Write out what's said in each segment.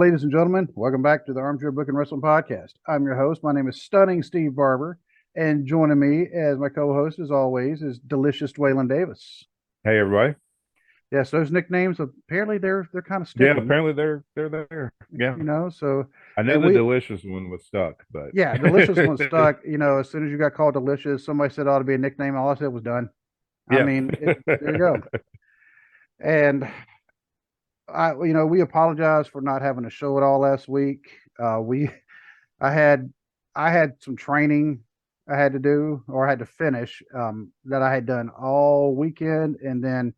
ladies and gentlemen. Welcome back to the Armchair Booking Wrestling Podcast. I'm your host. My name is Stunning Steve Barber, and joining me as my co-host, as always, is Delicious Dwaylon Davis. Hey everybody. Yes, those nicknames apparently they're kind of Yeah, sticking, apparently they're there. Yeah. So, I knew and the we, delicious one was stuck, but yeah, Delicious one stuck. As soon as you got called Delicious, somebody said it ought to be a nickname. All I said was done. I yeah. mean, there you go. And we apologize for not having a show at all last week. We I had I had some training I had to do or I had to finish that I had done all weekend, and then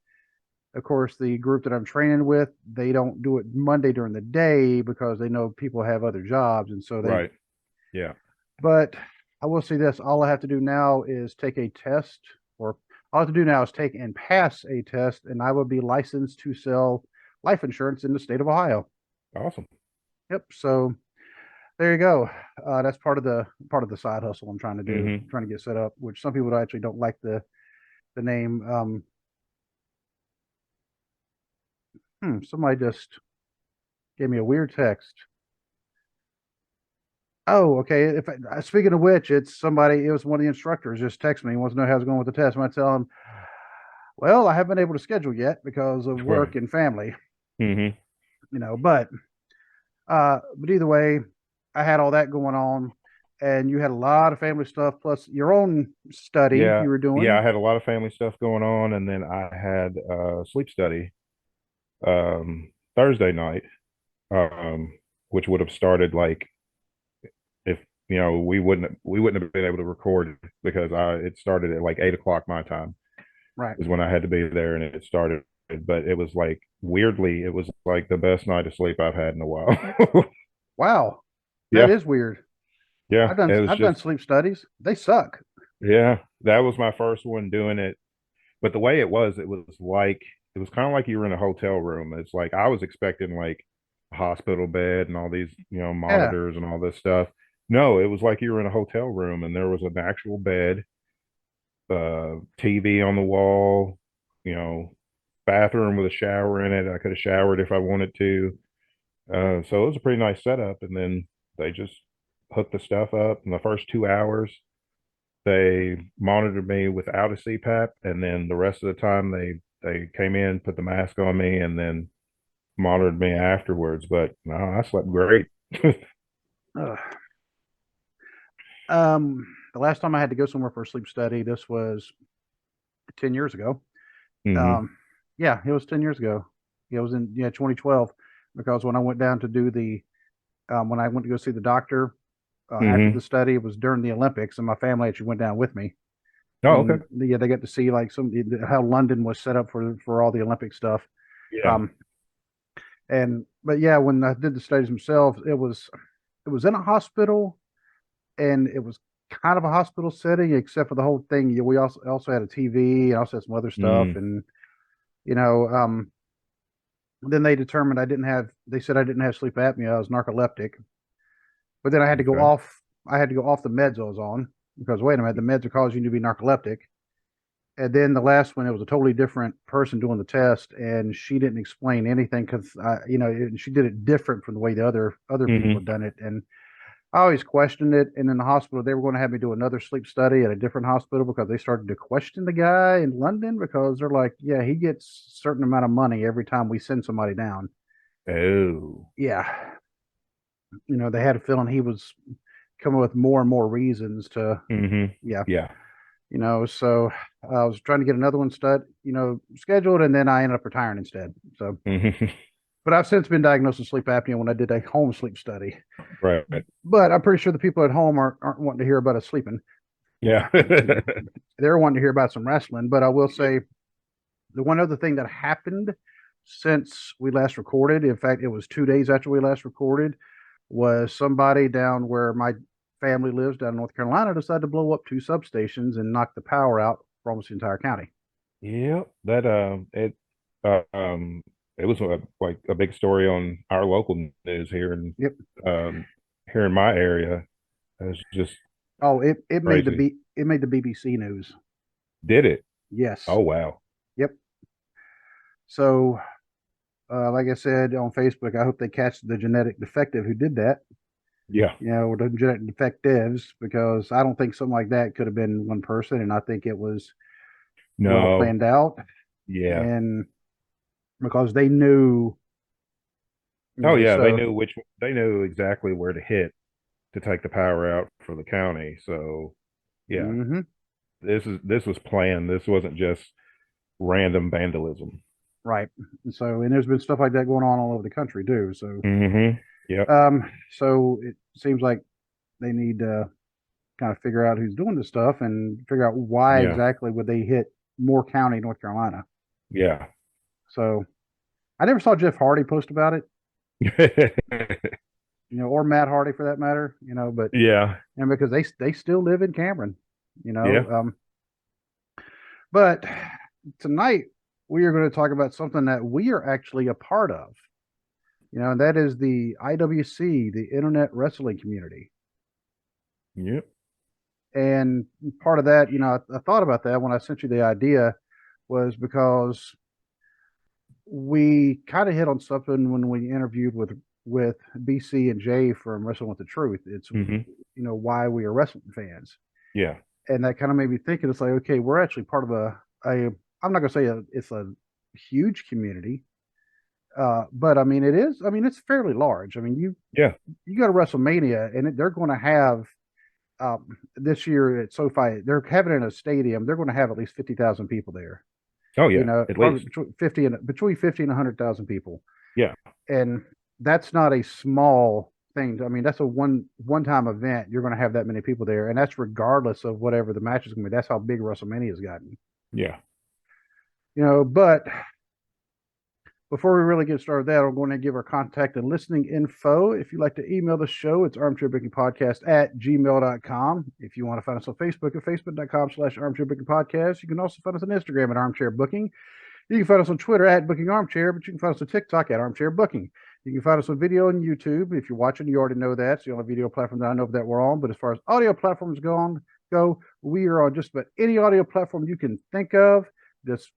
of course the group that I'm training with, they don't do it Monday during the day because they know people have other jobs, and so they. Right. Yeah. But I will say this: all I have to do now is take a test, or all I have to do now is take and pass a test, and I will be licensed to sell life insurance in the state of Ohio. Awesome. Yep. So there you go. That's part of the side hustle I'm trying to do. Hmm. I'm trying to get set up, which some people actually don't like the name. Somebody just gave me a weird text. Oh, okay. Speaking of which, it's somebody. It was one of the instructors just texted me. He wants to know how it's going with the test. And I tell him, well, I haven't been able to schedule yet because of Right. work and family. Hmm. But either way, I had all that going on, and you had a lot of family stuff plus your own study Yeah. you were Yeah. doing. I had a lot of family stuff going on, and then I had sleep study Thursday night, which would have started like if we wouldn't have been able to record because I it started at like 8 o'clock my time Right. is when I had to be there, and it started. But it was like weirdly, it was like the best night of sleep I've had in a while. Wow, that Yeah, is weird. yeah. I've done It was I've done just sleep studies. They suck. yeah. That was my first one doing it. But the way it was kind of like you were in a hotel room. It's like I was expecting like a hospital bed and all these Yeah. monitors and all this stuff. No, it was like you were in a hotel room and there was an actual bed, TV on the wall, you know, bathroom with a shower in it. I could have showered if I wanted to. So it was a pretty nice setup. And then they just hooked the stuff up. In the first 2 hours, they monitored me without a CPAP, and then the rest of the time they came in, put the mask on me, and then monitored me afterwards. But no, I slept great. Ugh. The last time I had to go somewhere for a sleep study, this was 10 years ago. Hmm. Um, yeah, it was 10 years ago. It was in 2012 because when I went down to do the when I went to go see the doctor after Hmm. the study, it was during the Olympics, and my family actually went down with me. Oh, okay. And yeah, they got to see like how London was set up for all the Olympic stuff. Yeah. Um, and but yeah, when I did the studies themselves, it was in a hospital, and it was kind of a hospital setting, except for the whole thing. We also had a TV and also had some other stuff, Mm. and you know, um, then they determined I didn't have. They said I didn't have sleep apnea. I was narcoleptic, but then I had to go Okay. off. I had to go off the meds I was on because wait a minute, the meds are causing you to be narcoleptic. And then the last one, it was a totally different person doing the test, and she didn't explain anything because she did it different from the way the other people had Hmm. done it, and I always questioned it. And in the hospital, they were going to have me do another sleep study at a different hospital because they started to question the guy in London because they're like, yeah, he gets a certain amount of money every time we send somebody down. Oh. Yeah, they had a feeling he was coming with more and more reasons to, Hmm. yeah, Yeah. so I was trying to get another one scheduled, and then I ended up retiring instead. So, Hmm. but I've since been diagnosed with sleep apnea when I did a home sleep study. Right. But I'm pretty sure the people at home aren't wanting to hear about us sleeping. Yeah. They're wanting to hear about some wrestling. But I will Yeah. say the one other thing that happened since we last recorded, in fact, it was 2 days after we last recorded, was somebody down where my family lives down in North Carolina decided to blow up two substations and knock the power out for almost the entire county. Yeah. That uh, um it was like a big story on our local news Yep. um here in my area. It's just Oh, it made the crazy. BBC news. Did it? Yes. Oh wow. Yep. So Like I said on Facebook, I hope they catch the genetic defective who did that. Yeah. Or the genetic defectives, because I don't think something like that could have been one person, and I think it was well No. planned out, Yeah. and because they knew, Oh yeah, so. they knew exactly where to hit to take the power out for the county. So yeah, Hmm. this was planned. This wasn't just random vandalism. Right. And there's been stuff like that going on all over the country too. Mm-hmm. Yep. So it seems like they need to kind of figure out who's doing this stuff and figure out why Yeah. exactly would they hit Moore County, North Carolina. Yeah. So I never saw Jeff Hardy post about it, or Matt Hardy for that matter, but Yeah. and because they still live in Cameron, you know. Yeah. But tonight we are going to talk about something that we are actually a part of, and that is the IWC, the Internet Wrestling Community. Yep. And part of that, I thought about that when I sent you the idea, was because we kind of hit on something when we interviewed with BC and Jay from Wrestling with the Truth. It's Mm-hmm. why we are wrestling fans, Yeah. and that kind of made me thinking. It's like, okay, we're actually part of a I'm not gonna say it's a huge community, but I mean it is. I mean it's fairly large. I mean Yeah. you go to WrestleMania and they're going to have this year at SoFi, they're having it in a stadium. They're going to have at least 50,000 people there. Oh yeah. At Probably least. between 50 and 100,000 people, Yeah. and that's not a small thing. I mean, that's a one time event. You're going to have that many people there, and that's regardless of whatever the match is going to be. That's how big WrestleMania has gotten. Yeah. But before we really get started with that, I'm going to give our contact and listening info. If you'd like to email the show, it's armchairbookingpodcast at gmail.com. If you want to find us on Facebook at facebook.com/armchairbookingpodcast. You can also find us on Instagram at armchairbooking. You can find us on Twitter at Booking Armchair, but you can find us on TikTok at Armchair Booking. You can find us on video on YouTube. If you're watching, you already know that. It's the only video platform that I know that we're on. But as far as audio platforms go, we are on just about any audio platform you can think of. Just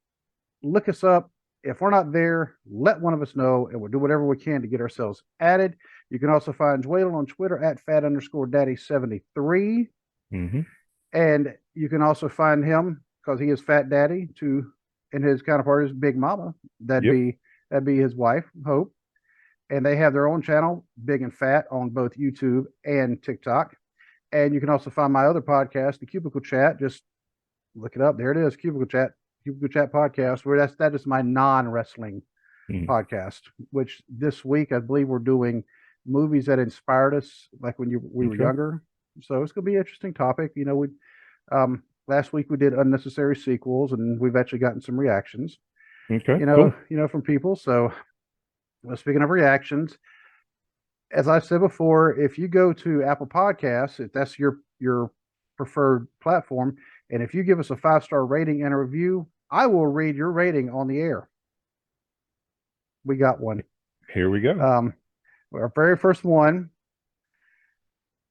look us up. If we're not there, let one of us know, and we'll do whatever we can to get ourselves added. You can also find Dwaylen on Twitter at fat_daddy73. Mm-hmm. And you can also find him, because he is Fat Daddy, and his counterpart is Big Mama. That'd Yep. be his wife, Hope. And they have their own channel, Big and Fat, on both YouTube and TikTok. And you can also find my other podcast, the Cubicle Chat. Just look it up. There it is, Cubicle Chat podcast, where that is my non-wrestling podcast, which this week I believe we're doing movies that inspired us, like when we were younger. So it's gonna be an interesting topic. We last week we did unnecessary sequels, and we've actually gotten some reactions. Okay. Cool. From people. So speaking of reactions, as I said before, if you go to Apple Podcasts, if that's your preferred platform, and if you give us a 5-star rating and a review, I will read your rating on the air. We got one. Here we go. Our very first one,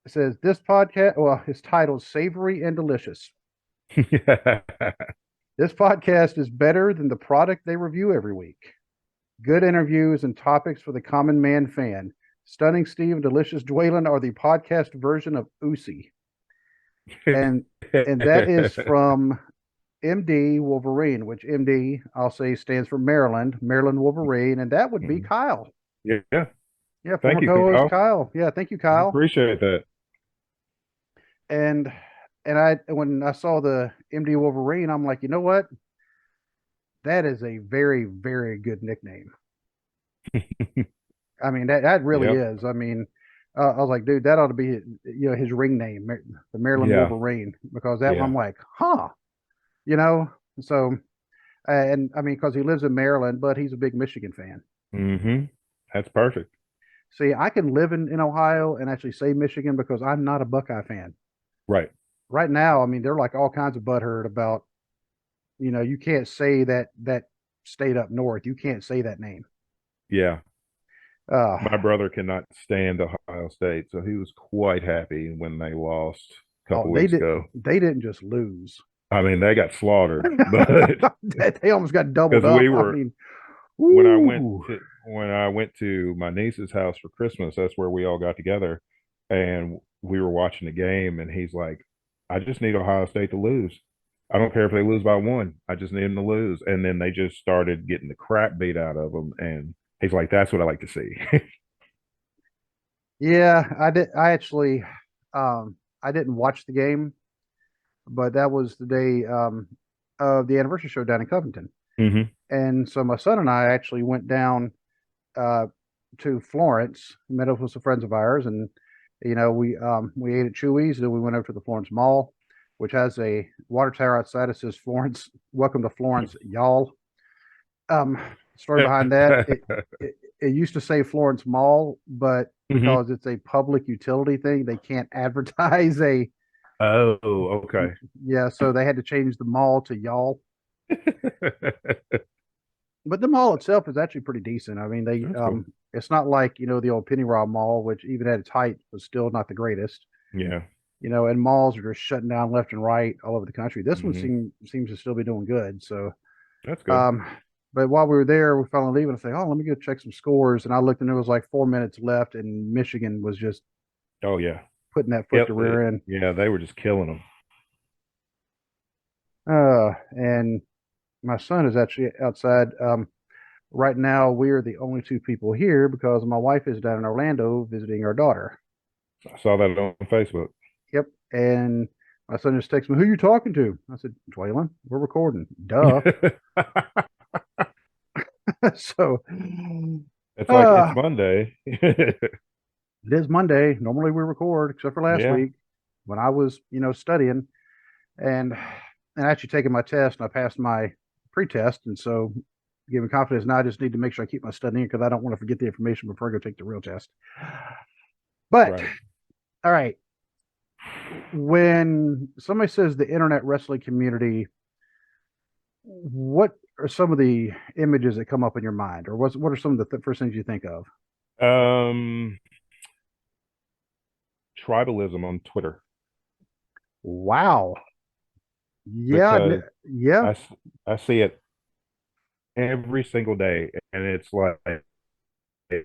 it says, this podcast, well, it's titled Savory and Delicious. This podcast is better than the product they review every week. Good interviews and topics for the common man fan. Stunning Steve and Delicious Dwaylen are the podcast version of Usi. And that is from MD Wolverine, which MD, I'll say, stands for Maryland Wolverine, and that would be Kyle. Yeah. Yeah, Thank you, Kyle. Yeah, thank you, Kyle. I appreciate that. And when I saw the MD Wolverine, I'm like, you know what? That is a very, very good nickname. I mean, that really is. I mean, I was like, dude, that ought to be his ring name, the Maryland Wolverine, because that one, I'm like, huh, So, and I mean, because he lives in Maryland, but he's a big Michigan fan. Mm-hmm. That's perfect. See, I can live in Ohio and actually say Michigan because I'm not a Buckeye fan. Right. Right now, I mean, they're like all kinds of butthurt about, you can't say that state up north. You can't say that name. Yeah. My brother cannot stand Ohio State, so he was quite happy when they lost a couple weeks ago. They didn't just lose. I mean, they got slaughtered, but they almost got doubled up. Ooh. when I went to my niece's house for Christmas, that's where we all got together, and we were watching the game, and he's like, "I just need Ohio State to lose. I don't care if they lose by one. I just need them to lose." And then they just started getting the crap beat out of them, and he's like, "That's what I like to see." Yeah, I did. I didn't watch the game, but that was the day of the anniversary show down in Covington. Hmm. And so my son and I actually went down uh, to Florence, met up with some friends of ours, and we ate at Chewy's. Then we went over to the Florence Mall, which has a water tower outside. It says Florence, welcome to Florence, y'all. Um, Story behind that, it used to say Florence Mall, but Hmm. because it's a public utility thing, they can't advertise a Oh, okay. yeah, so they had to change the mall to y'all. But the mall itself is actually pretty decent. I mean, That's cool. it's not like the old Penny Royal Mall, which even at its height was still not the greatest. Yeah. And malls are just shutting down left and right all over the country. This one Hmm. seems to still be doing good. So, That's good. um, but while we were there, we finally leaving. I say, oh, let me go check some scores, and I looked, and there was like 4 minutes left, and Michigan was just Oh yeah. putting that foot Yep. to rear end. Yeah, they were just killing them. And my son is actually outside. Right now, we are the only two people here because my wife is down in Orlando visiting our daughter. I saw that on Facebook. Yep. And my son just texted me, "Who you talking to?" I said, "Dwaylon, we're recording." Duh. So, It's like it's uh, Monday. it is Monday. Normally we record, except for last Yeah. week when I was, studying and actually taking my test, and I passed my pre-test, and so giving confidence. Now I just need to make sure I keep my studying because I don't want to forget the information before I go take the real test. But Right. all right, when somebody says the internet wrestling community, what are some of the images that come up in your mind, or what are some of the first things you think of? Um, Tribalism on Twitter Wow. Yeah. because Yeah. I, s- I see it every single day, and it's like I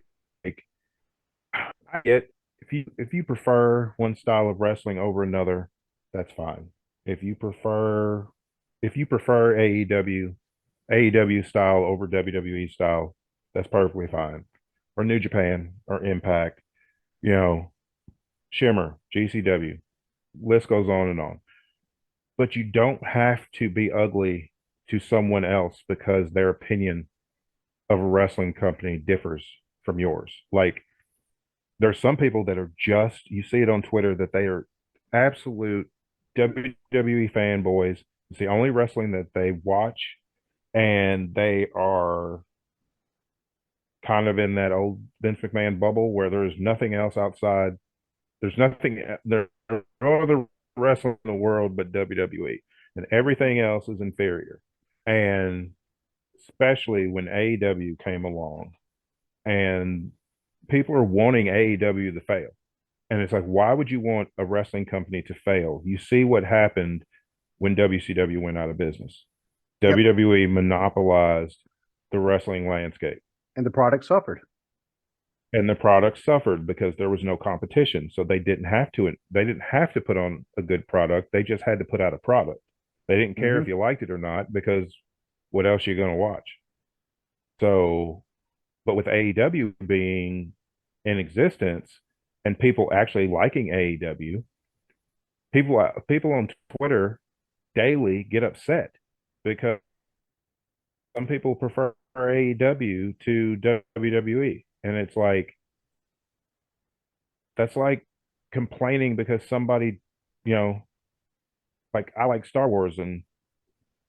get if you prefer one style of wrestling over another, that's fine. If you prefer if you prefer AEW style over WWE style, that's perfectly fine. Or New Japan or Impact, you know, Shimmer, GCW, list goes on and on. But you don't have to be ugly to someone else because their opinion of a wrestling company differs from yours. Like there's some people that are just you see it on Twitter that they are absolute WWE fanboys. It's the only wrestling that they watch, and they are kind of in that old Vince McMahon bubble where there's nothing else outside. There's no other wrestling in the world but WWE, and everything else is inferior. And especially when AEW came along, and people are wanting AEW to fail. And it's like, why would you want a wrestling company to fail? You see what happened when WCW went out of business. Yep. WWE monopolized the wrestling landscape, And the product suffered. and the product suffered because there was no competition. So they didn't have to put on a good product. They just had to put out a product. They didn't care Hmm. if you liked it or not because what else are you going to watch? So, but with AEW being in existence and people actually liking AEW, people on Twitter daily get upset because some people prefer AEW to WWE, and it's like that's like complaining because somebody, you know, like I like Star Wars and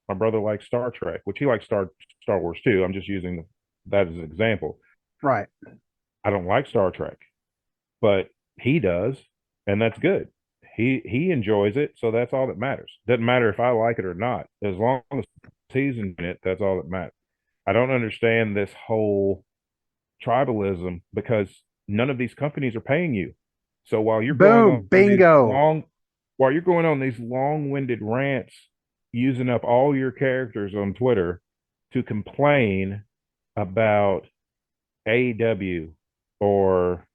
my brother likes Star Trek, which he likes Star Wars too. I'm just using that as an example. Right. I don't like Star Trek, but he does, and that's good. He enjoys it, so that's all that matters. Doesn't matter if I like it or not. As long as he's in it, that's all that matters. I don't understand this whole tribalism because none of these companies are paying you. So Boom. Bingo. while you're going on these long-winded rants, using up all your characters on Twitter to complain, about AEW or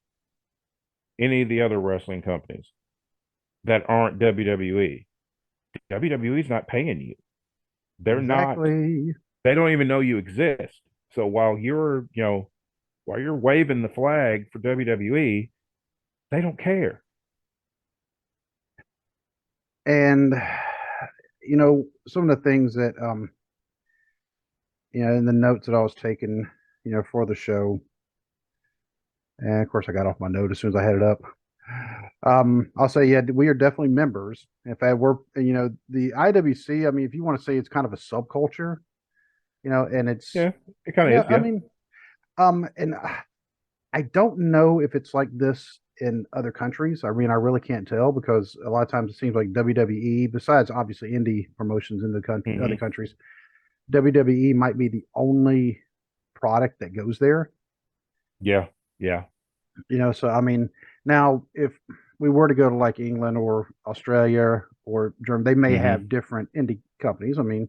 any of the other wrestling companies that aren't WWE. WWE's not paying you. They're not, Exactly. they don't even know you exist. So while you're waving the flag for WWE, they don't care. And some of the things that in the notes that I was taking, for the show, and of course I got off my note as soon as I had it up. I'll say, yeah, we are definitely members. In fact, we're, the IWC. I mean, if you want to say it's kind of a subculture, and it's, Yeah, it kind yeah, of is. I Yeah. mean, and I don't know if it's like this in other countries. I mean, I really can't tell because a lot of times it seems like WWE, besides obviously indie promotions in the other Hmm. countries, WWE might be the only product that goes there. Yeah. Yeah. So I mean, now if we were to go to like England or Australia or Germany, they may Hmm. have different indie companies. I mean,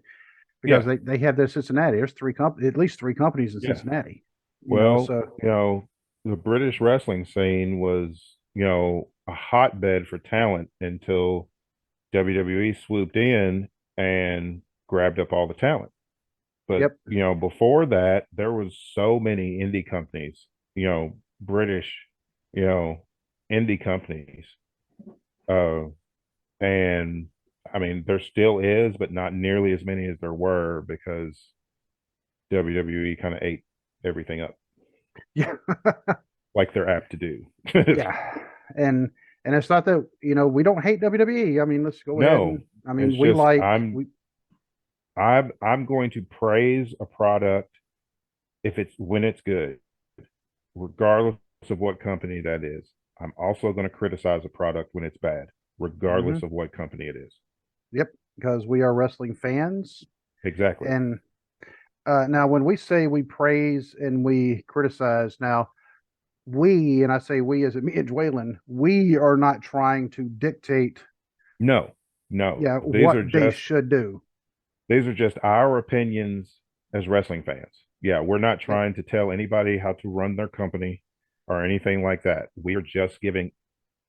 because Yeah. they have their Cincinnati. There's at least three companies in Yeah. Cincinnati. Well, So the British wrestling scene was, a hotbed for talent until WWE swooped in and grabbed up all the talent. But, yep, before that, there was so many indie companies, British, you know, indie companies. Uh, and I mean, there still is, but not nearly as many as there were because WWE kind of ate everything up yeah, like they're apt to do. yeah, and it's not that we don't hate WWE. I mean, let's go ahead and No, I it's mean we just like I'm we I'm going to praise a product if it's when it's good, regardless of what company that is. I'm also going to criticize a product when it's bad, mhm, regardless of what company it is. yep, because we are wrestling fans. Exactly. And now when we say we praise and we criticize, now we, and I say we as in me and Dwaylen, we are not trying to dictate, No, no. yeah, These what are they just should do. our opinions as wrestling fans. Yeah, we're not Yep. trying to tell anybody how to run their company or anything like that. We are just giving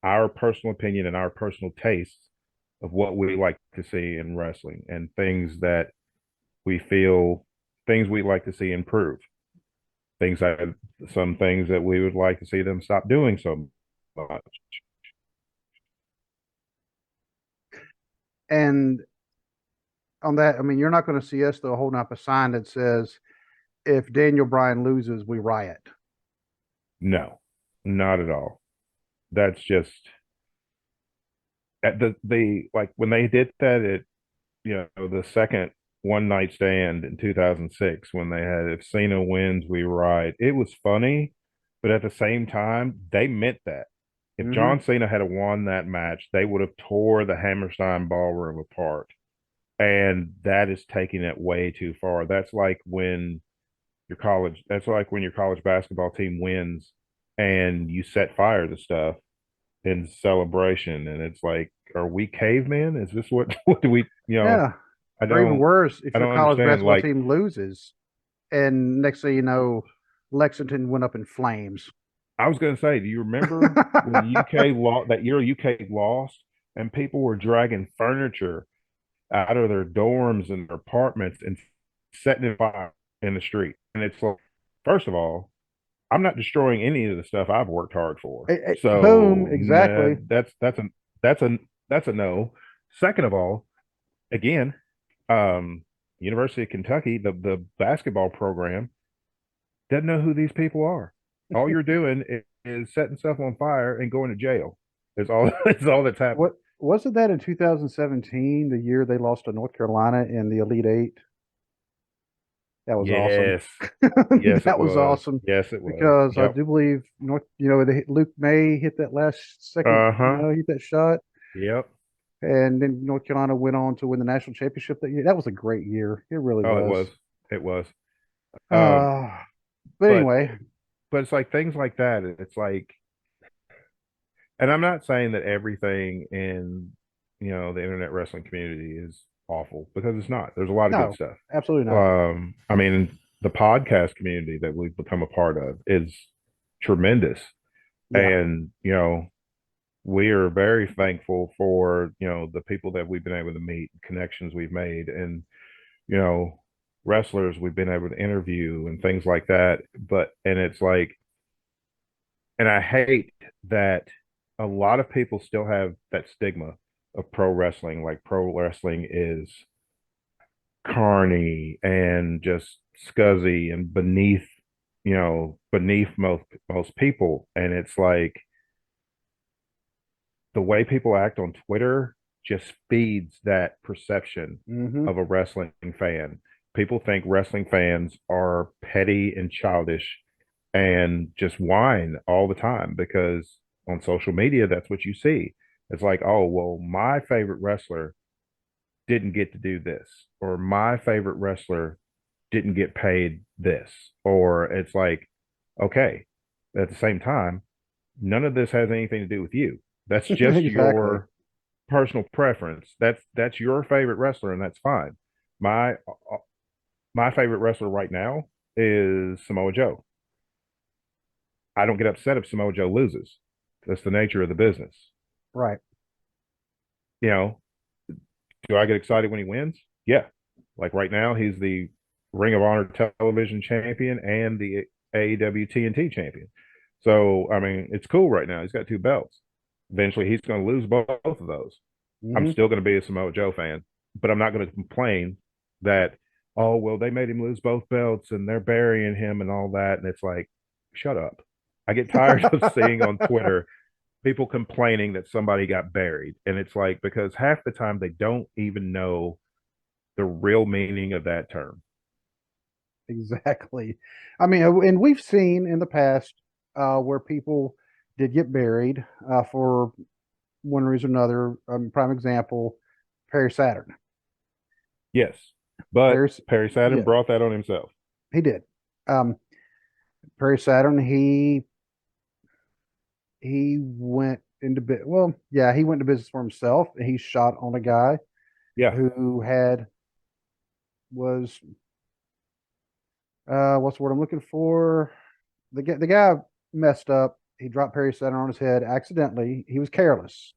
our personal opinion and our personal tastes of what we like to see in wrestling and we feel things we like to see improve. Things that some things that we would like to see them stop doing so much. And on that, I mean, you're not going to see us though holding up a sign that says, "If Daniel Bryan loses, we riot." No, not at all. That's just at the like when they did that at the second one night stand in 2006 when they had if Cena wins we ride. It was funny, but at the same time they meant that. If Hmm. John Cena had won that match, they would have tore the Hammerstein ballroom apart. And that is taking it way too far. That's like when your college basketball team wins and you set fire to stuff in celebration. And it's like, are we cavemen? Is this what, what do we, Yeah. I Or even don't, worse, I if your don't college understand. basketball Like, team loses, and next thing you know, Lexington went up in flames. I was going to say, do you remember when UK lost that year? UK lost, and people were dragging furniture out of their dorms and their apartments and setting it fire in the street. And it's like, first of all, I'm not destroying any of the stuff I've worked hard for. Boom, So nah, exactly. that's a that's a no. Second of all, again, um, University of Kentucky, the basketball program doesn't know who these people are. All you're doing is setting stuff on fire and going to jail. Is all is all that's happening. What wasn't that in 2017, the year they lost to North Carolina in the Elite Eight? That was awesome. Yes. Yes, it That was was. awesome Yes, it was. because I Yep. do believe Luke May hit that last second, Uh-huh. hit that shot, Yep. and then North Carolina went on to win the national championship that year. That was a great year. It really Oh, it was. was. It was. Um, Uh, but but anyway, it's like things like that. It's like, and I'm not saying that everything in the internet wrestling community is awful because it's not. There's a lot of good no, stuff. absolutely not. I mean, the podcast community that we've become a part of is tremendous. Yeah. And, we are very thankful for, the people that we've been able to meet, connections we've made, and, you know, wrestlers we've been able to interview and things like that. And it's like, and I hate that a lot of people still have that stigma of pro wrestling. Like pro wrestling is carny and just scuzzy and beneath most people. And it's like the way people act on Twitter just feeds that perception Hmm. of a wrestling fan. People think wrestling fans are petty and childish and just whine all the time because on social media, that's what you see. It's like, oh, well, my favorite wrestler didn't get to do this, or my favorite wrestler didn't get paid this. Or it's like, okay, at the same time, none of this has anything to do with you. That's just Exactly. your personal preference. That's your favorite wrestler, and that's fine. My my favorite wrestler right now is Samoa Joe. I don't get upset if Samoa Joe loses. That's the nature of the business. Right. You know, do I get excited when he wins? Yeah. Like right now, he's the Ring of Honor television champion and the AEW TNT champion. So, I mean, it's cool right now. He's got two belts. Eventually, he's going to lose both of those. I'm Hmm. still going to be a Samoa Joe fan, but I'm not going to complain that, oh, well, they made him lose both belts and they're burying him and all that. And it's like, shut up. I get tired of seeing on Twitter people complaining that somebody got buried. And it's like, because half the time they don't even know the real meaning of that term. Exactly. I mean, and we've seen in the past where people did get buried for one reason or another. Prime example, Perry Saturn. Yes. But Perry, Perry Saturn yeah, brought that on himself. he did. Um, Perry Saturn, he went into well, yeah, he went into business for himself. He shot on a guy Yeah. who was what's the word I'm looking for? The guy messed up. He dropped Perry Saturn on his head accidentally. He was careless.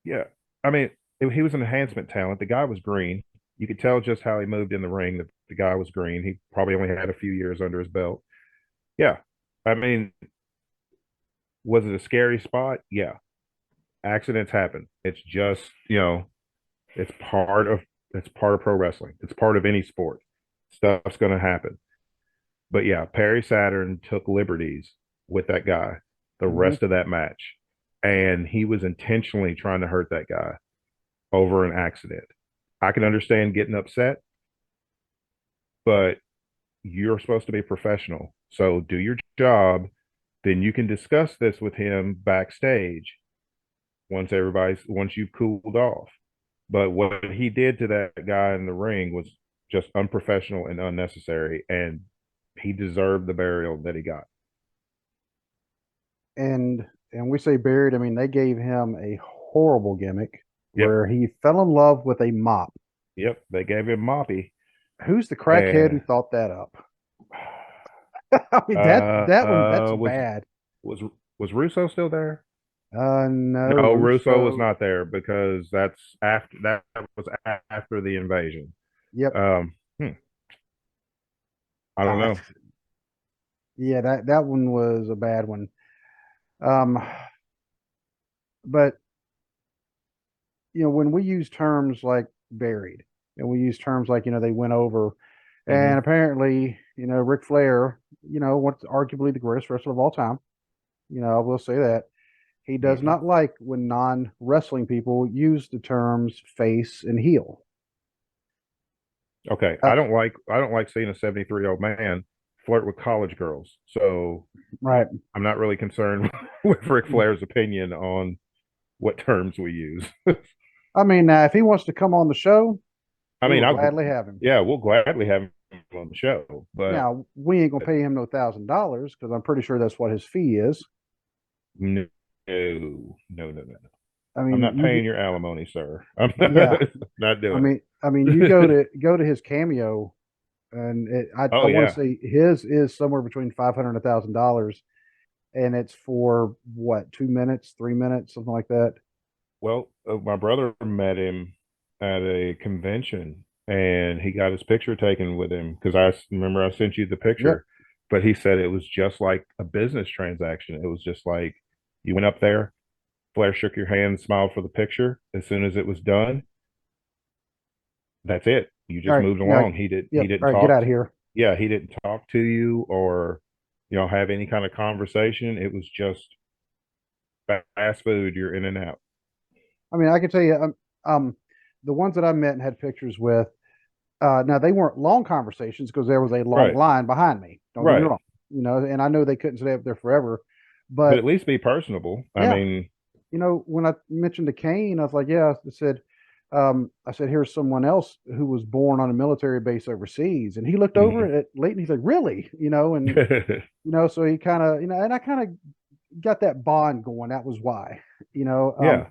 Yeah. I mean, he was an enhancement talent. The guy was green. You could tell just how he moved in the ring that the guy was green. He probably only had a few years under his belt. Yeah. I mean, was it a scary spot? Yeah. Accidents happen. It's just, it's part of pro wrestling. It's part of any sport. Stuff's going to happen. But yeah, Perry Saturn took liberties with that guy the Hmm. rest of that match. And he was intentionally trying to hurt that guy over an accident. I can understand getting upset, but you're supposed to be professional. So do your job. Then you can discuss this with him backstage once you've cooled off. But what he did to that guy in the ring was just unprofessional and unnecessary, and he deserved the burial that he got. And we say buried. I mean, they gave him a horrible gimmick Yep, where he fell in love with a mop. yep. They gave him Moppy, Who's the crackhead who and thought that up? I mean, that one that's was bad. was was Russo still there? No, No, Russo was Russo. not there because that was after the invasion. Yep. Um, I don't Uh, know. yeah, that one was a bad one. Um, but when we use terms like buried, and we use terms like they went over, Hmm. and apparently Ric Flair, what's arguably the greatest wrestler of all time. I will say that he does Hmm. not like when non wrestling people use the terms face and heel. Okay, Uh, I don't like seeing a 73-year-old man flirt with college girls. So right. I'm not really concerned with Ric Flair's opinion on what terms we use. I mean, if he wants to come on the show, I we mean, will gladly have him. yeah, we'll gladly have him on the show, but Now, we ain't gonna pay him no $1,000 because I'm pretty sure that's what his fee is. no, no. I I'm mean, not paying your alimony, sir. I'm yeah. not I doing it. mean, I mean, you go to his cameo. and I Oh want to yeah. say his is somewhere between 500 and $1,000, and it's for what, 2 minutes, 3 minutes, something like that. Well, my brother met him at a convention and he got his picture taken with him because remember I sent you the Yep. picture, but he said it was just like a business transaction. It was just like you went up there, Blair shook your hand, smiled for the picture. As soon as it was done, that's it. You All just right. moved Yeah. along. He Yep. didn't All right. Get talk out of here. yeah, he didn't talk to you or have any kind of conversation. It was just fast food. You're in and out. I mean, I can tell you, um, the ones that I met and had pictures with, now they weren't long conversations because there was a long Right. line behind me. Don't get me Right. wrong, and I know they couldn't stay up there forever, But but at least be personable. I yeah, mean, when I mentioned to Kane, I was like, yeah, I said, here's someone else who was born on a military base overseas, and he looked over mhm. at Leighton. He's like, really, and so he kind of, and I kind of got that bond going. That was why, you know, um, Yeah.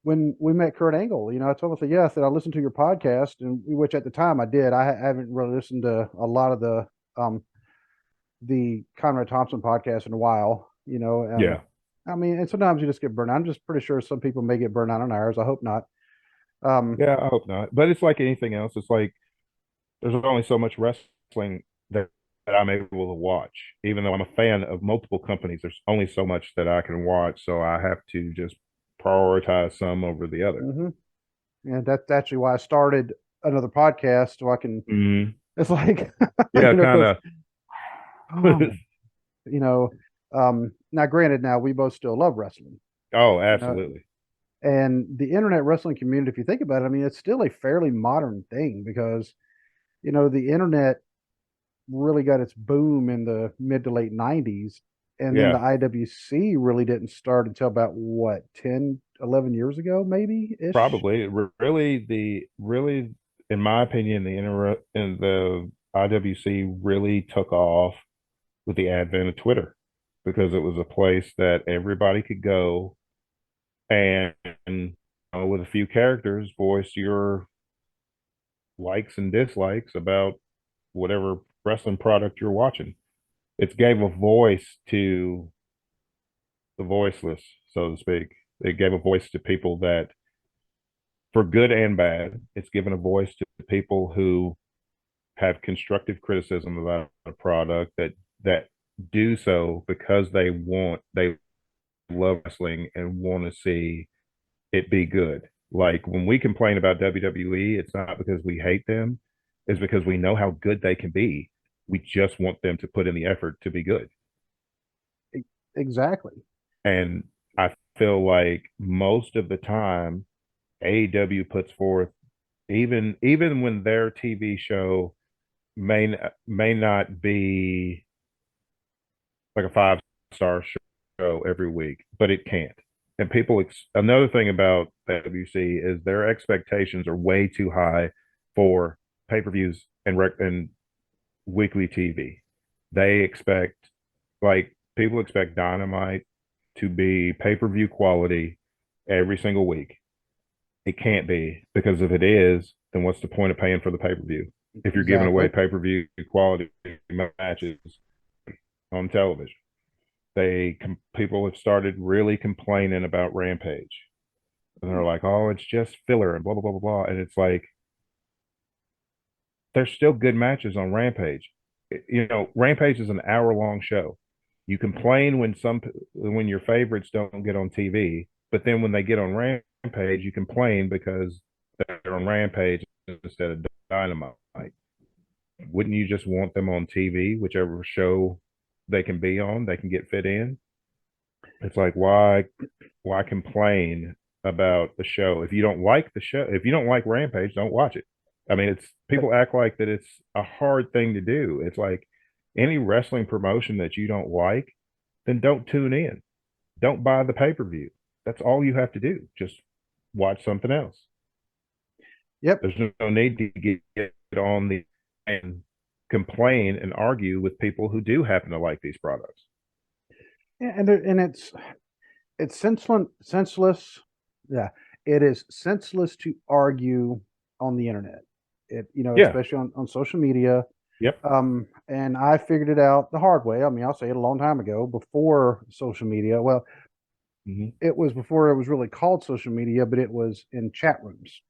when we met Kurt Angle, I told him, I said, yeah, I said, I listened to your podcast, and which at the time I did. I haven't really listened to a lot of um, the Conrad Thompson podcast in a while, and Yeah. I mean, and sometimes you just get burned out. I'm just pretty sure some people may get burned out on ours. I hope not. Um, Yeah, I hope not. But it's like anything else. It's like there's only so much wrestling that I'm able to watch. Even though I'm a fan of multiple companies, there's only so much that I can watch. So I have to just prioritize some over the other. hmm And that's actually why I started another podcast so I can. Mhm. It's like, Yeah, kind because of. oh, you know, now granted, now we both still love wrestling, Oh, you know, absolutely. and the internet wrestling community. If you think about it, I mean, it's still a fairly modern thing because the internet really got its boom in the mid to late '90s, and then the Yeah, IWC really didn't start until about what, 10, 11 years ago, maybe ish. probably. Really, in my opinion, the IWC really took off with the advent of Twitter because it was a place that everybody could go and with a few characters voice your likes and dislikes about whatever wrestling product you're watching. It gave a voice to the voiceless, so to speak. It gave a voice to people that, for good and bad, it's given a voice to people who have constructive criticism about a product that do so because they love wrestling and want to see it be good. Like when we complain about WWE, it's not because we hate them, it's because we know how good they can be. We just want them to put in the effort to be good. Exactly. And I feel like most of the time AEW puts forth, even when their TV show may not be like a five-star show every week, but it can't. And another thing about WC is their expectations are way too high for pay-per-views and weekly TV. They expect, like, people expect Dynamite to be pay-per-view quality every single week. It can't be, because if it is, then what's the point of paying for the pay-per-view if you're giving away Exactly. pay-per-view quality matches on television? People have started really complaining about Rampage, and they're like, "Oh, it's just filler and blah blah blah blah blah." And it's like there's still good matches on Rampage. Rampage is an hour-long show. You complain when your favorites don't get on TV, but then when they get on Rampage, you complain because they're on Rampage instead of Dynamite. Wouldn't you just want them on TV, whichever show they can be on, they can get fit in? It's like, why complain about the show? If you don't like the show, if you don't like Rampage, don't watch it. I mean, it's Yep. people act like that it's a hard thing to do. It's like any wrestling promotion that you don't like, then don't tune in. Don't buy the pay-per-view. That's all you have to do. Just watch something else. Yep. There's no need to get on the and complain and argue with people who do happen to like these products. Yeah, and it's senseless. Yeah, it is senseless to argue on the internet. Yeah, Especially on social media. Yep. And I figured it out the hard way. I mean, I'll say it a long time ago, before social media. Well, Hmm. it was before it was really called social media, but it was in chat rooms.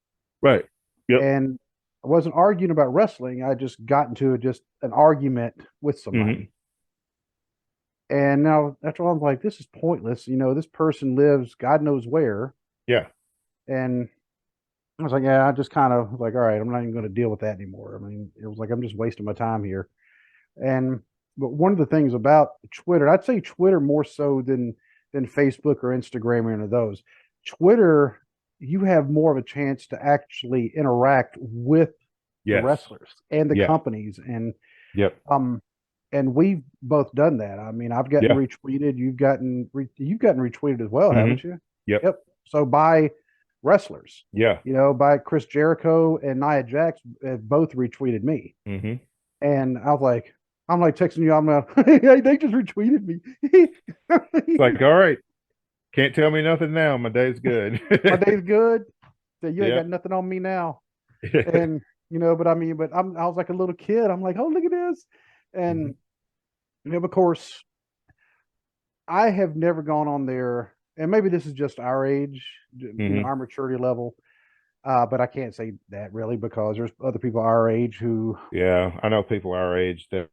Right. Yep. And I wasn't arguing about wrestling. I just got into just an argument with Hmm. somebody. And now after all, I'm like, this is pointless. This person lives God knows where. Yeah. And I was like, yeah, I just kind of like, all right, I'm not even going to deal with that anymore. I mean, it was like, I'm just wasting my time here. And but one of the things about Twitter, I'd say Twitter more so than Facebook or Instagram or any of those. Twitter, you have more of a chance to actually interact with the Yes. wrestlers and the Yeah. companies, Yep. um and we've both done that. I mean, I've gotten Yeah. retweeted, you've gotten retweeted as well, Hmm. haven't you? Yep. Yep. So by wrestlers, Yeah. by Chris Jericho and Nia Jax have both retweeted me. Hmm. And I'm like texting you, hey, they just retweeted me. It's like, all right, can't tell me nothing now. My day's good. My day's good. So you ain't got Yep. nothing on me now. And but I mean, I was like a little kid. I'm like, oh, look at this. Hmm. And of course, I have never gone on there, and maybe this is just our age, Hmm. our maturity level. But I can't say that really, because there's other people our age who, Yeah, I know people our age that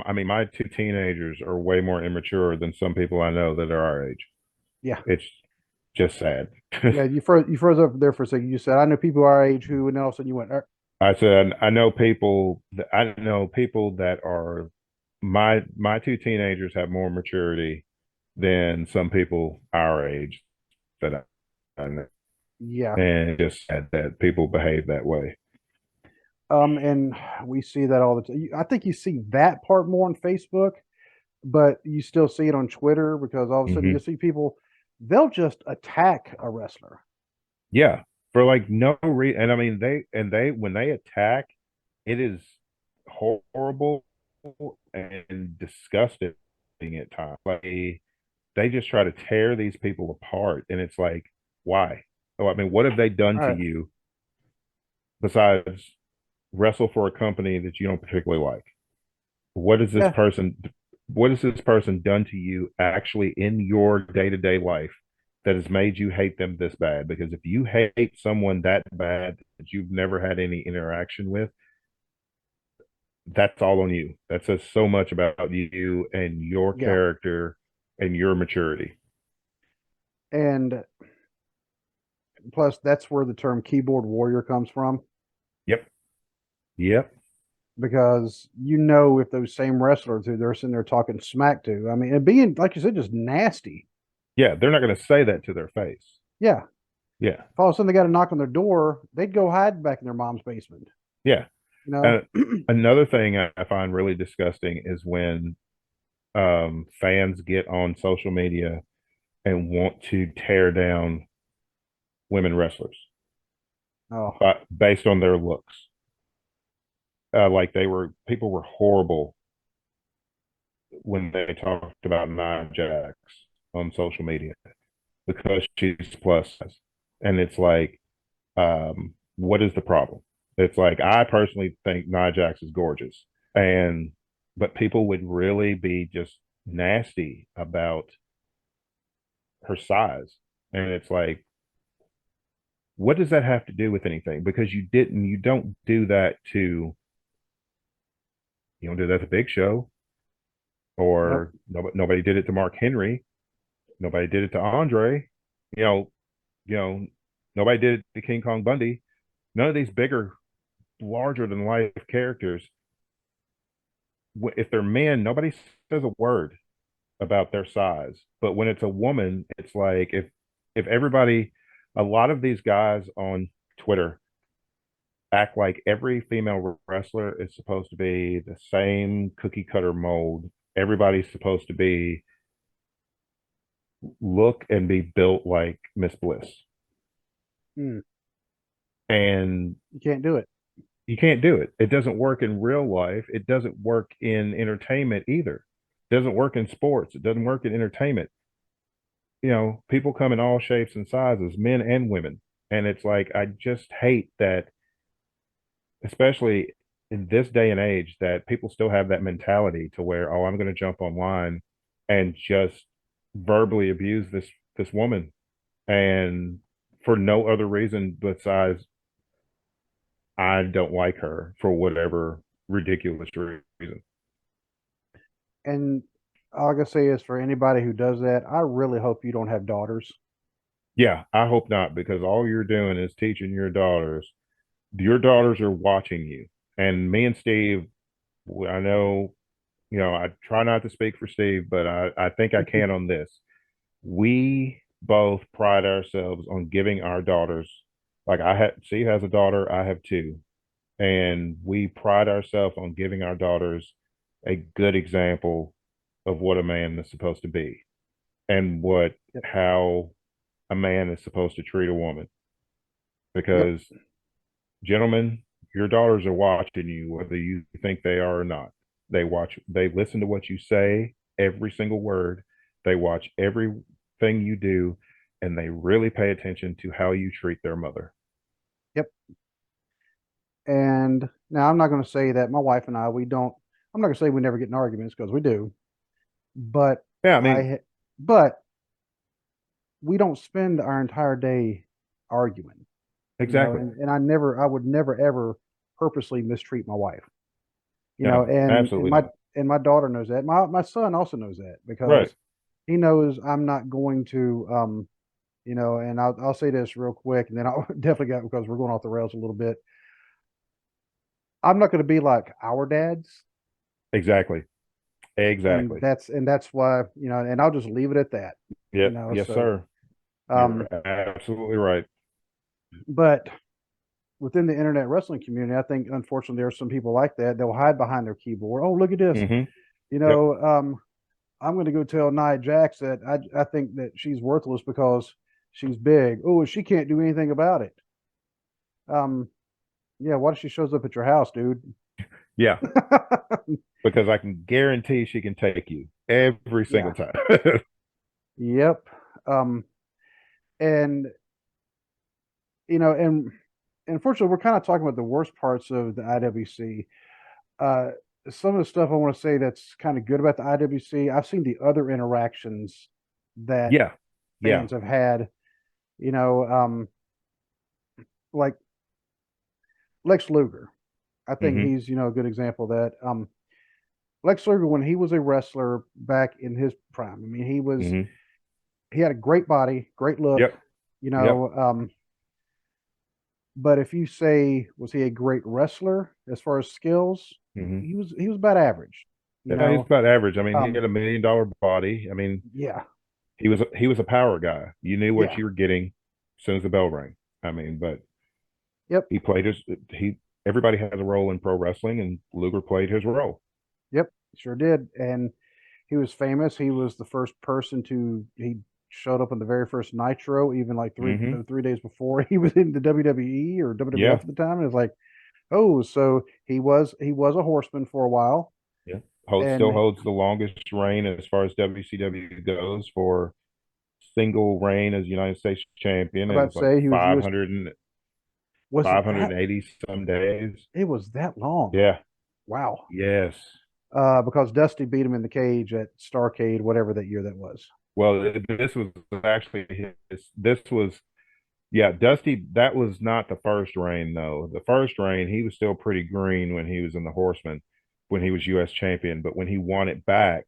I mean, my two teenagers are way more immature than some people I know that are our age. yeah, It's just sad. yeah. You froze up there for a second. You said I know people our age who, and then all of a sudden you went, I said I know people that are my two teenagers have more maturity than some people our age that I know. yeah. And it's just sad that people behave that way. And we see that all the time. I think you see that part more on Facebook, but you still see it on Twitter, because all of a sudden Hmm. you see people, they'll just attack a wrestler. Yeah, for like no reason. And I mean, they when they attack, it is horrible and disgusting at times. Like they just try to tear these people apart, and it's like, why? Oh, I mean, what have they done All to right. you besides wrestle for a company that you don't particularly like? What is this Yeah. person? What has this person done to you actually in your day-to-day life that has made you hate them this bad? Because if you hate someone that bad that you've never had any interaction with, that's all on you. That says so much about you and your Yeah. character and your maturity. And plus, that's where the term keyboard warrior comes from, Yep. Yep. because if those same wrestlers who they're sitting there talking smack to, I mean, and being, like you said, just nasty. Yeah. They're not going to say that to their face. Yeah. Yeah. If all of a sudden they got a knock on their door, they'd go hide back in their mom's basement. Yeah. You know? Uh, Another thing I find really disgusting is when fans get on social media and want to tear down women wrestlers Oh, based on their looks. Like people were horrible when they talked about Nia Jax on social media because she's plus size. And it's like, what is the problem? It's like, I personally think Nia Jax is gorgeous. And, but people would really be just nasty about her size. And it's like, what does that have to do with anything? Because you don't do that to, you don't do that to Big Show, nope. or nobody did it to Mark Henry. Nobody did it to Andre. You know, you know, nobody did it to King Kong Bundy. None of these bigger, larger than life characters, if they're men, nobody says a word about their size. But when it's a woman, it's like if everybody, a lot of these guys on Twitter act like every female wrestler is supposed to be the same cookie cutter mold. Everybody's supposed to be look and be built like Miss Bliss. Hmm. And You can't do it. you can't do it. It doesn't work in real life. It doesn't work in entertainment either. It doesn't work in sports. It doesn't work in entertainment. People come in all shapes and sizes, men and women. And it's like I just hate that, especially in this day and age, that people still have that mentality to where, oh, I'm going to jump online and just verbally abuse this woman, and for no other reason besides I don't like her for whatever ridiculous reason. And all I can say is for anybody who does that, I really hope you don't have daughters. Yeah, I hope not, because all you're doing is teaching your daughters are watching you. And me and Steve, I know, I try not to speak for Steve, but I think I can on this. We both pride ourselves on giving our daughters, like Steve has a daughter, I have two, and we pride ourselves on giving our daughters a good example of what a man is supposed to be and Yep. how a man is supposed to treat a woman. Yep. Because, gentlemen, your daughters are watching you, whether you think they are or not. They listen to what you say, every single word. They watch everything you do, and they really pay attention to how you treat their mother. Yep. And now I'm not going to say that my wife and I, we don't, I'm not going to say we never get in arguments because we do, but Yeah, I mean, but we don't spend our entire day arguing, exactly. and I would never ever purposely mistreat my wife, No, and absolutely not. my daughter knows that. My son also knows that Right. because he knows I'm not going to, and I'll say this real quick, and then I'll definitely got because we're going off the rails a little bit. I'm not going to be like our dads, Exactly. and Exactly. that's why and I'll just leave it at that, Yep. Yes, So, sir. You're um, absolutely right. but within the internet wrestling community, I think unfortunately there are some people like that. They'll hide behind their keyboard. Oh, look at this, Hmm. you Yep. know. I'm going to go tell Nia Jax that I think that she's worthless because she's big. Oh, she can't do anything about it. Um, yeah, what if she shows up at your house, dude? Yeah. Because I can guarantee she can take you every single Yeah. time. Yep. Um, and and unfortunately, we're kind of talking about the worst parts of the IWC. Uh, some of the stuff I want to say that's kind of good about the IWC. I've seen the other interactions that Yeah. Yeah. fans have had. You know, like Lex Luger. I think Hmm. he's a good example of that. Lex Luger, when he was a wrestler back in his prime, I mean, Hmm. he had a great body, great look. Yep. You Yep. know, but if you say was he a great wrestler as far as skills, Hmm. he was about average. You Yeah, he's know, about average. I mean, he um, had $1 million body. I mean, yeah, he was a power guy. You knew what yeah, you were getting as soon as the bell rang. I mean, but yep, he played his he everybody has a role in pro wrestling, and Luger played his role. yep, sure did. And he was famous. He was the first person he showed up on the very first Nitro, even like Hmm. 3 days before he was in the WWE or WWF Yeah. at the time. And it's like, oh, so he was a horseman for a while. Yeah. Still And holds the longest reign as far as WCW goes for single reign as United States champion. I'm It about was to like say he was US. Was it that? 580 some days. It was that long. Yeah. Wow. Yes. Because Dusty beat him in the cage at Starcade, whatever that year that was. Well, this was actually this was, yeah, Dusty, that was not the first reign though. The first reign, he was still pretty green when he was in the Horsemen, when he was US champion, but when he won it back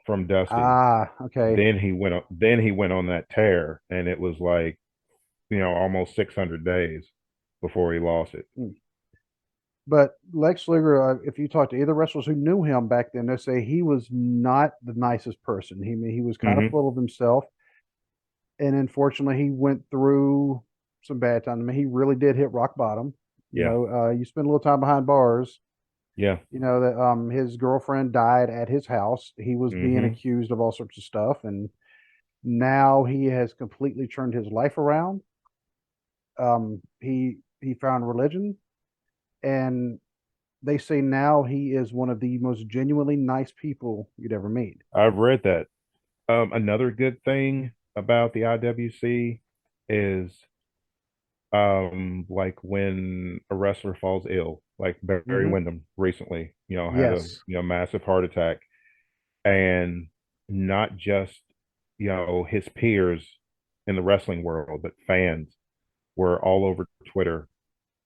from Dusty, Ah, okay. then he went on that tear, and it was like, almost 600 days before he lost it. Hmm. But Lex Luger, if you talk to either wrestlers who knew him back then, they say he was not the nicest person. He was kind of Hmm. full of himself, and unfortunately, he went through some bad times. I mean, he really did hit rock bottom. Yeah. You spend a little time behind bars. Yeah. You know that his girlfriend died at his house. He was being Hmm. accused of all sorts of stuff, and now he has completely turned his life around. He found religion, and they say now he is one of the most genuinely nice people you'd ever meet. I've read that. Another good thing about the IWC is like when a wrestler falls ill, like Barry Hmm. Windham recently, had a Yes, massive heart attack, and not just his peers in the wrestling world, but fans were all over Twitter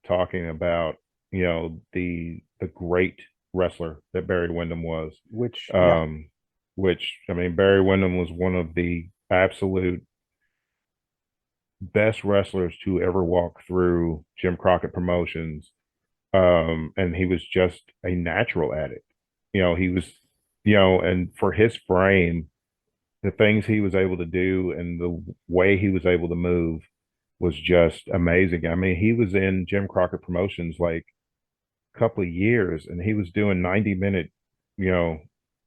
talking about the great wrestler that Barry Windham was. which, yeah, Um, which I mean, Barry Windham was one of the absolute best wrestlers to ever walk through Jim Crockett Promotions. And he was just a natural at it. He was, and for his frame, the things he was able to do and the way he was able to move was just amazing. I mean, he was in Jim Crockett Promotions like a couple of years, and he was doing 90-minute, you know,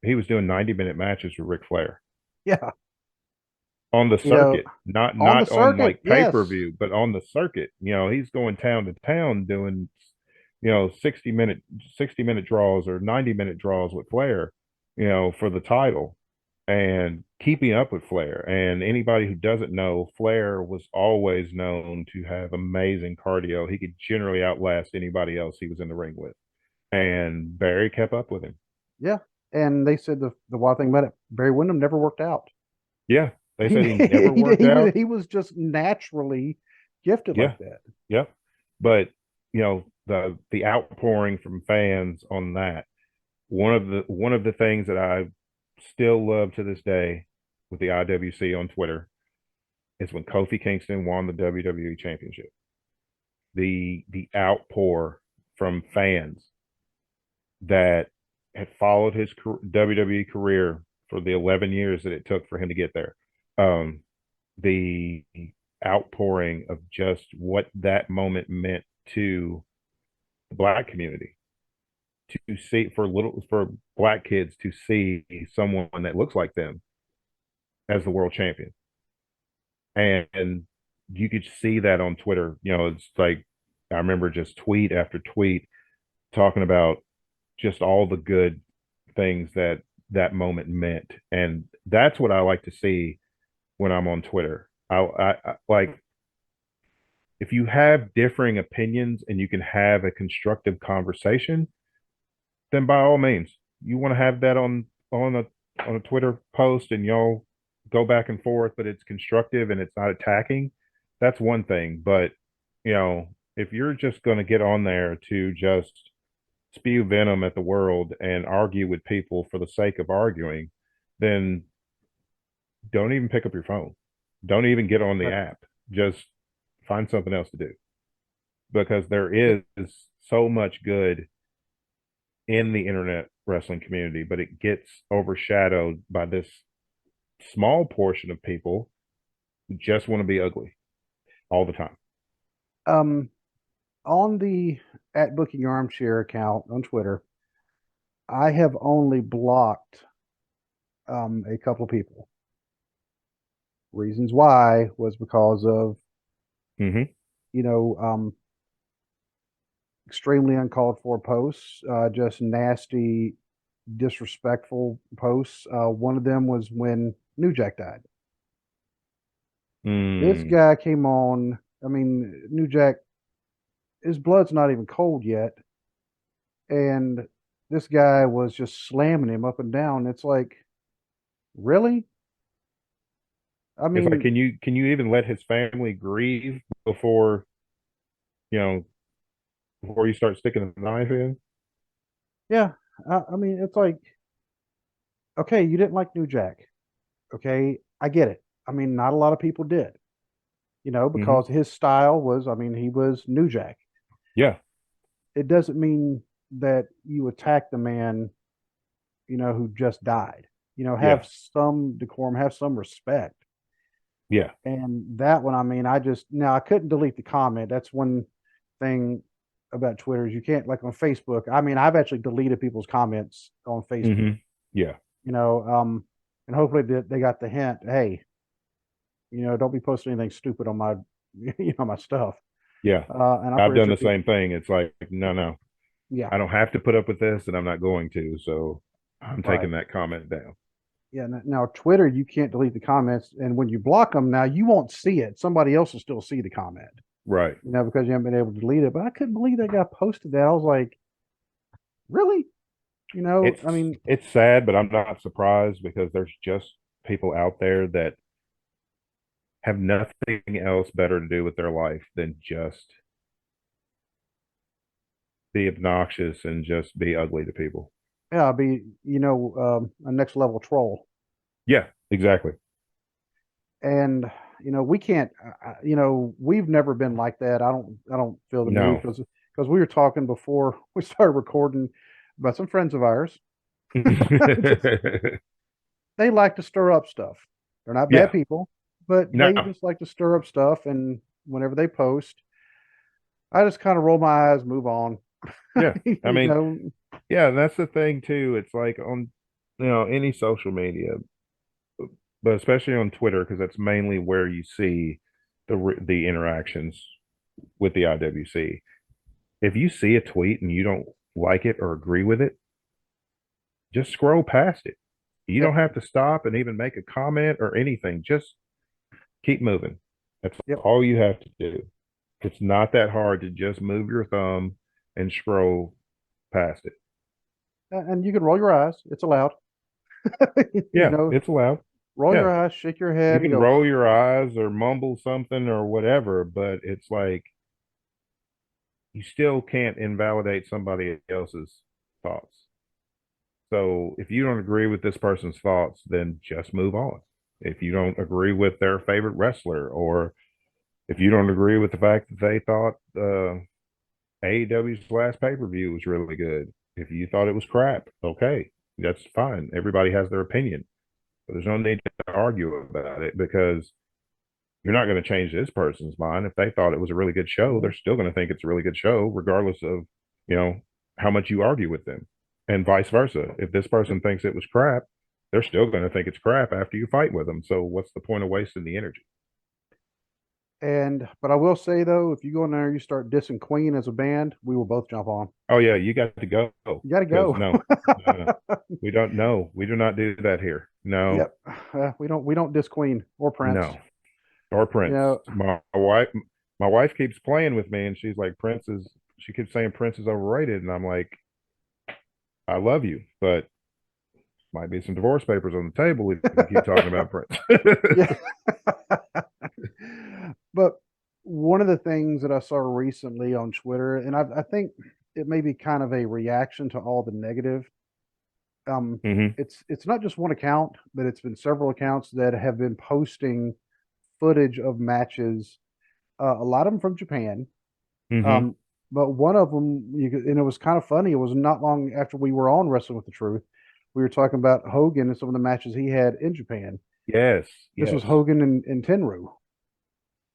he was doing 90-minute matches with Ric Flair yeah. on the You know, circuit, not on the on circuit, like yes, pay-per-view, but on the circuit. He's going town to town doing 60-minute draws or 90-minute draws with Flair, for the title and keeping up with Flair. And anybody who doesn't know, Flair was always known to have amazing cardio. He could generally outlast anybody else he was in the ring with. And Barry kept up with him. yeah. And they said the wild thing about it, Barry Windham never worked out. Yeah. They He said he never worked out. he was just naturally gifted Yeah. like that. Yeah. But the outpouring from fans on that, one of the things that I still love to this day with the IWC on Twitter is when Kofi Kingston won the WWE championship. The outpour from fans that had followed his WWE career for the 11 years that it took for him to get there. Um, the outpouring of just what that moment meant to the black community, to see for black kids to see someone that looks like them as the world champion. And you could see that on Twitter. It's like I remember just tweet after tweet talking about just all the good things that that moment meant. And that's what I like to see when I'm on Twitter. I like, if you have differing opinions and you can have a constructive conversation, then by all means, you want to have that on a Twitter post and y'all go back and forth, but it's constructive and it's not attacking. That's one thing. But if you're just going to get on there to just spew venom at the world and argue with people for the sake of arguing, then don't even pick up your phone. Don't even get on the But app. Just find something else to do, because there yeah, is so much good in the internet wrestling community, but it gets overshadowed by this small portion of people who just want to be ugly all the time. um, on the at Booking Armchair account on Twitter, I have only blocked a couple of people. Reasons why was because of Mm-hmm. you know extremely uncalled for posts, just nasty, disrespectful posts. One of them was when New Jack died. This Mm. guy came on. I mean, New Jack, his blood's not even cold yet, and this guy was just slamming him up and down. It's like, really? I It's like, mean, can you even let his family grieve before you know before you start sticking a knife in? yeah. I mean, it's like, okay, you didn't like New Jack. Okay, I get it. I mean, not a lot of people did, Mm-hmm. because his style was, I mean, he was New Jack. Yeah. It doesn't mean that you attack the man, who just died. Yeah. Have some decorum, have some respect. Yeah. And that one, I mean, now I couldn't delete the comment. That's one thing about Twitter is you can't, like on Facebook. I mean, I've actually deleted people's comments on Facebook, Mm-hmm. Yeah. you know, um, and hopefully they got the hint. Hey, don't be posting anything stupid on my, my stuff. Yeah. And I'm I've pretty done sure the people, same thing. It's like, no, yeah, I don't have to put up with this, and I'm not going to. So I'm right. taking that comment down. Yeah. Now Twitter, you can't delete the comments, and when you block them, now you won't see it. Somebody else will still see the comment. Right. because you haven't been able to delete it. But I couldn't believe that guy posted that. I was like, really? It's I mean, it's sad, but I'm not surprised because there's just people out there that have nothing else better to do with their life than just be obnoxious and just be ugly to people. yeah, I'll be, a next level troll. Yeah, exactly. And, we can't, we've never been like that. I don't feel the need No. because we were talking before we started recording about some friends of ours. Just, they like to stir up stuff. They're not bad Yeah. people, but No. they just like to stir up stuff. And whenever they post, I just kind of roll my eyes, move on. Yeah. you I mean, know, yeah, that's the thing too. It's like on, any social media, but especially on Twitter, because that's mainly where you see the interactions with the IWC. If you see a tweet and you don't like it or agree with it, just scroll past it. You yep, don't have to stop and even make a comment or anything. Just keep moving. That's yep. all you have to do. It's not that hard to just move your thumb and scroll past it. And you can roll your eyes. It's allowed. you Yeah, know, it's allowed. roll Yeah, your eyes, shake your you head, and can go, roll your eyes or mumble something or whatever, but it's like you still can't invalidate somebody else's thoughts. So if you don't agree with this person's thoughts, then just move on. If you don't agree with their favorite wrestler, or if you don't agree with the fact that they thought AEW's last pay per view was really good, if you thought it was crap, okay, that's fine. Everybody has their opinion, but there's no need to argue about it because you're not going to change this person's mind. If they thought it was a really good show, "Mhm." they're still going to think it's a really good show, regardless of, you know, how much you argue with them, and vice versa. If this person thinks it was crap, they're still going to think it's crap after you fight with them. So what's the point of wasting the energy? But I will say though, if you go in there and you start dissing Queen as a band, we will both jump on. Oh yeah, you got to go You got to because go. no, no, we don't know. We do not do that here. No, Yep. We don't diss Queen or Prince. no, or You Prince. know, My wife keeps playing with me, and she's like, Prince is. She keeps saying Prince is overrated, and I'm like, I love you, but might be some divorce papers on the table if you keep talking about Prince. yeah. But one of the things that I saw recently on Twitter, and I think it may be kind of a reaction to all the negative. Um, Hmm. it's not just one account, but it's been several accounts that have been posting footage of matches. A lot of them from Japan. Hmm. Um, but one of them, and it was kind of funny. It was not long after we were on Wrestling with the Truth. We were talking about Hogan and some of the matches he had in Japan. Yes, This was yes. Hogan and Tenru.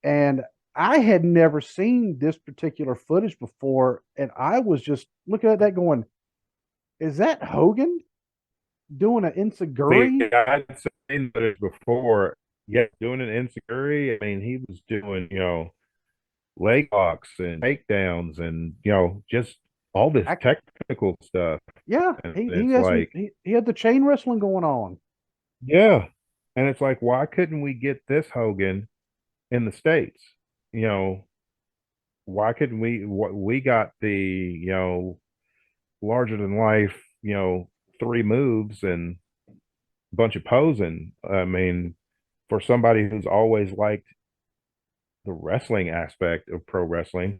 And I had never seen this particular footage before. And I was just looking at that going, is that Hogan doing an See, Insiguri? I'd seen it before. Yeah, doing an insecurity. I mean, he was doing, leg locks and takedowns and, just all this I, technical stuff. yeah, And he it's has like, he had the chain wrestling going on. yeah. And it's like, why couldn't we get this Hogan in the States? You know, why couldn't we got the, larger than life, three moves and a bunch of posing. I mean, for somebody who's always liked the wrestling aspect of pro wrestling,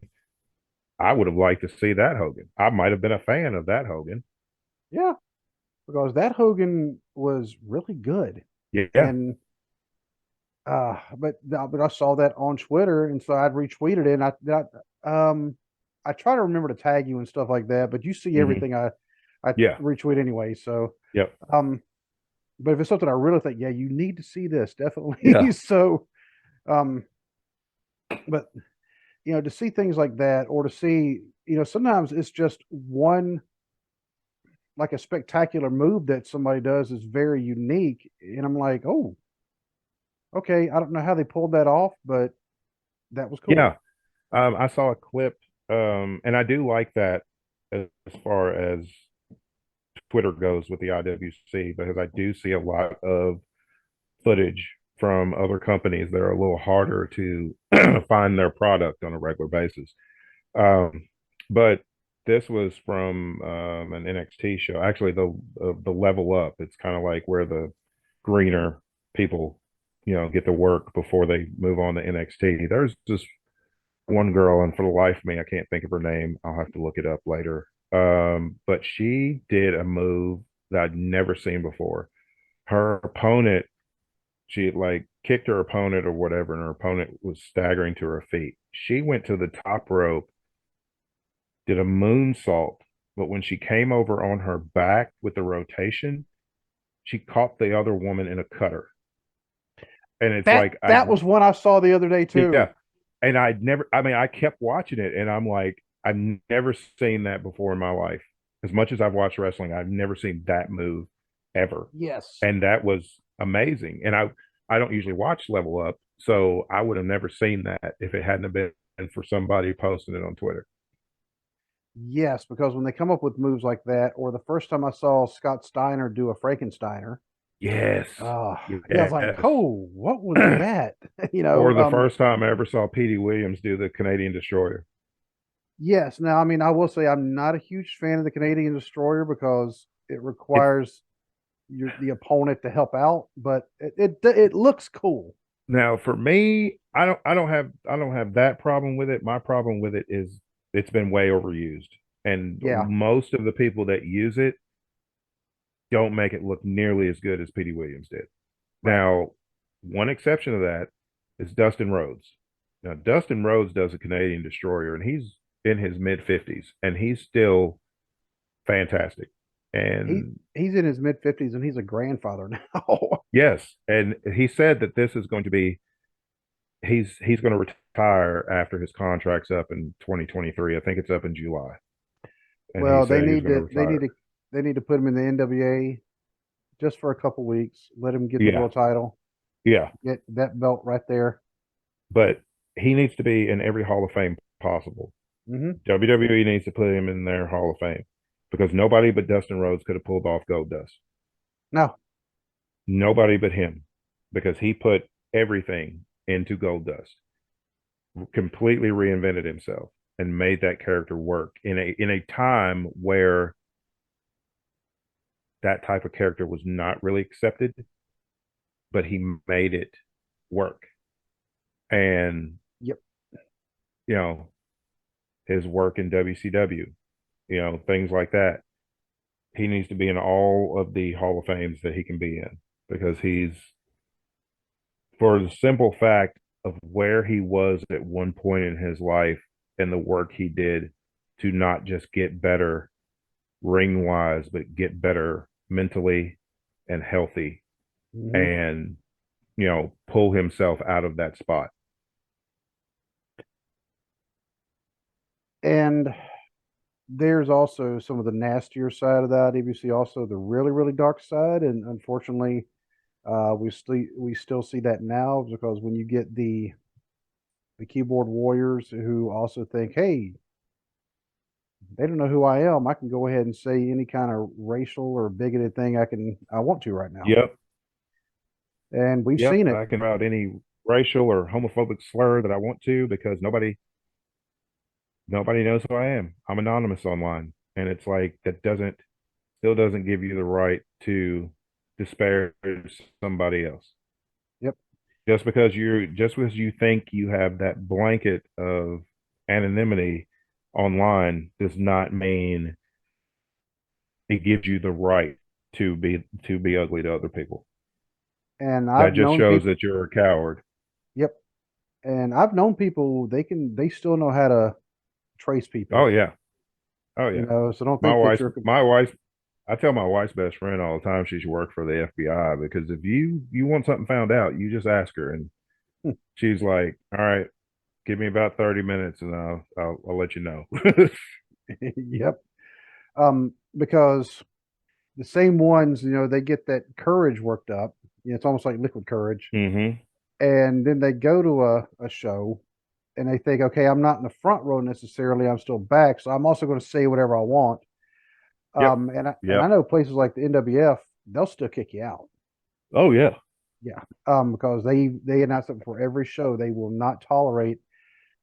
I would have liked to see that Hogan. I might have been a fan of that Hogan. Yeah, because that Hogan was really good. Yeah. And but I saw that on Twitter, and so I'd retweeted it. And I try to remember to tag you and stuff like that. But you see Hmm. everything I Yeah. retweet anyway. So Yep. um, but if it's something I really think, yeah, you need to see this definitely. Yeah. So um, but to see things like that, or to see sometimes it's just one like a spectacular move that somebody does is very unique, and I'm like, oh, okay, I don't know how they pulled that off, but that was cool. Yeah. I saw a clip, and I do like that as far as Twitter goes with the IWC because I do see a lot of footage from other companies that are a little harder to find their product on a regular basis. Um, but this was from an NXT show. Actually, the Level Up. It's kind of like where the greener people, get to work before they move on to NXT. There's this one girl, and for the life of me, I can't think of her name. I'll have to look it up later. But she did a move that I'd never seen before. Her opponent, she had like kicked her opponent or whatever, and her opponent was staggering to her feet. She went to the top rope, did a moonsault, but when she came over on her back with the rotation, she caught the other woman in a cutter. And it's That like that was one I saw the other day too. yeah. And I'd never, I mean, I kept watching it and I'm like, I've never seen that before in my life. As much as I've watched wrestling, I've never seen that move ever. Yes. And that was amazing. And I don't usually watch Level Up, so I would have never seen that if it hadn't been for somebody posting it on Twitter. Yes, because when they come up with moves like that, or the first time I saw Scott Steiner do a Frankensteiner, Yes. uh, yeah, I was like, Yes. oh, what was that? Or the first time I ever saw Petey Williams do the Canadian Destroyer. Yes. Now, I mean, I will say I'm not a huge fan of the Canadian Destroyer because it It's requires the opponent to help out, but it looks cool. Now for me, I don't have that problem with it. My problem with it is it's been way overused. And Yeah. most of the people that use it don't make it look nearly as good as Petey Williams did. Right. Now, one exception to that is Dustin Rhodes. Now, Dustin Rhodes does a Canadian Destroyer, and he's in his mid 50s, and he's still fantastic. He And he's in his mid 50s and he's a grandfather now. yes, and he said that this is going to be he's going to retire after his contract's up in 2023. I think it's up in July, and he Well, said he was going to retire. they need to put him in the NWA just for a couple weeks. Let him get the Yeah, world title, yeah, get that belt right there. but he needs to be in every Hall of Fame possible. Hmm. WWE needs to put him in their Hall of Fame because nobody but Dustin Rhodes could have pulled off Gold Dust. No, Nobody but him, because he put everything into Gold Dust, completely reinvented himself, and made that character work in a time where that type of character was not really accepted, but he made it work. And yep. you know, his work in WCW, things like that. He needs to be in all of the Hall of Fames that he can be in because he's, for the simple fact of where he was at one point in his life and the work he did to not just get better ring wise, but get better mentally and healthy, Hmm. and pull himself out of that spot. And there's also some of the nastier side of that. ABC also the really really dark side, and unfortunately, we still see that now because when you get the keyboard warriors who also think, hey, they don't know who I am. I can go ahead and say any kind of racial or bigoted thing I want to right now. Yep. And we've Yep. seen it. I can about any racial or homophobic slur that I want to because nobody knows who I am. I'm anonymous online. And it's like that doesn't still doesn't give you the right to disparage somebody else. Yep. Just because you think you have that blanket of anonymity online does not mean it gives you the right to be ugly to other people. And That I've just known shows people. that you're a coward. Yep. And I've known people they still know how to trace Oh people, yeah. Oh yeah. so don't My think that wife's you're. my wife I tell my wife's best friend all the time she should work for the FBI because if you want something found out, you just ask her, and she's like, "All right, give me about 30 minutes and I'll let you know." Yep. Because the same ones, they get that courage worked up. It's almost like liquid courage. Hmm. And then they go to a show and they think, okay, I'm not in the front row necessarily. I'm still back. So I'm also going to say whatever I want. Yep. And I Yep. know places like the NWF, they'll still kick you out. Oh yeah. Yeah, because they announce it for every show. They will not tolerate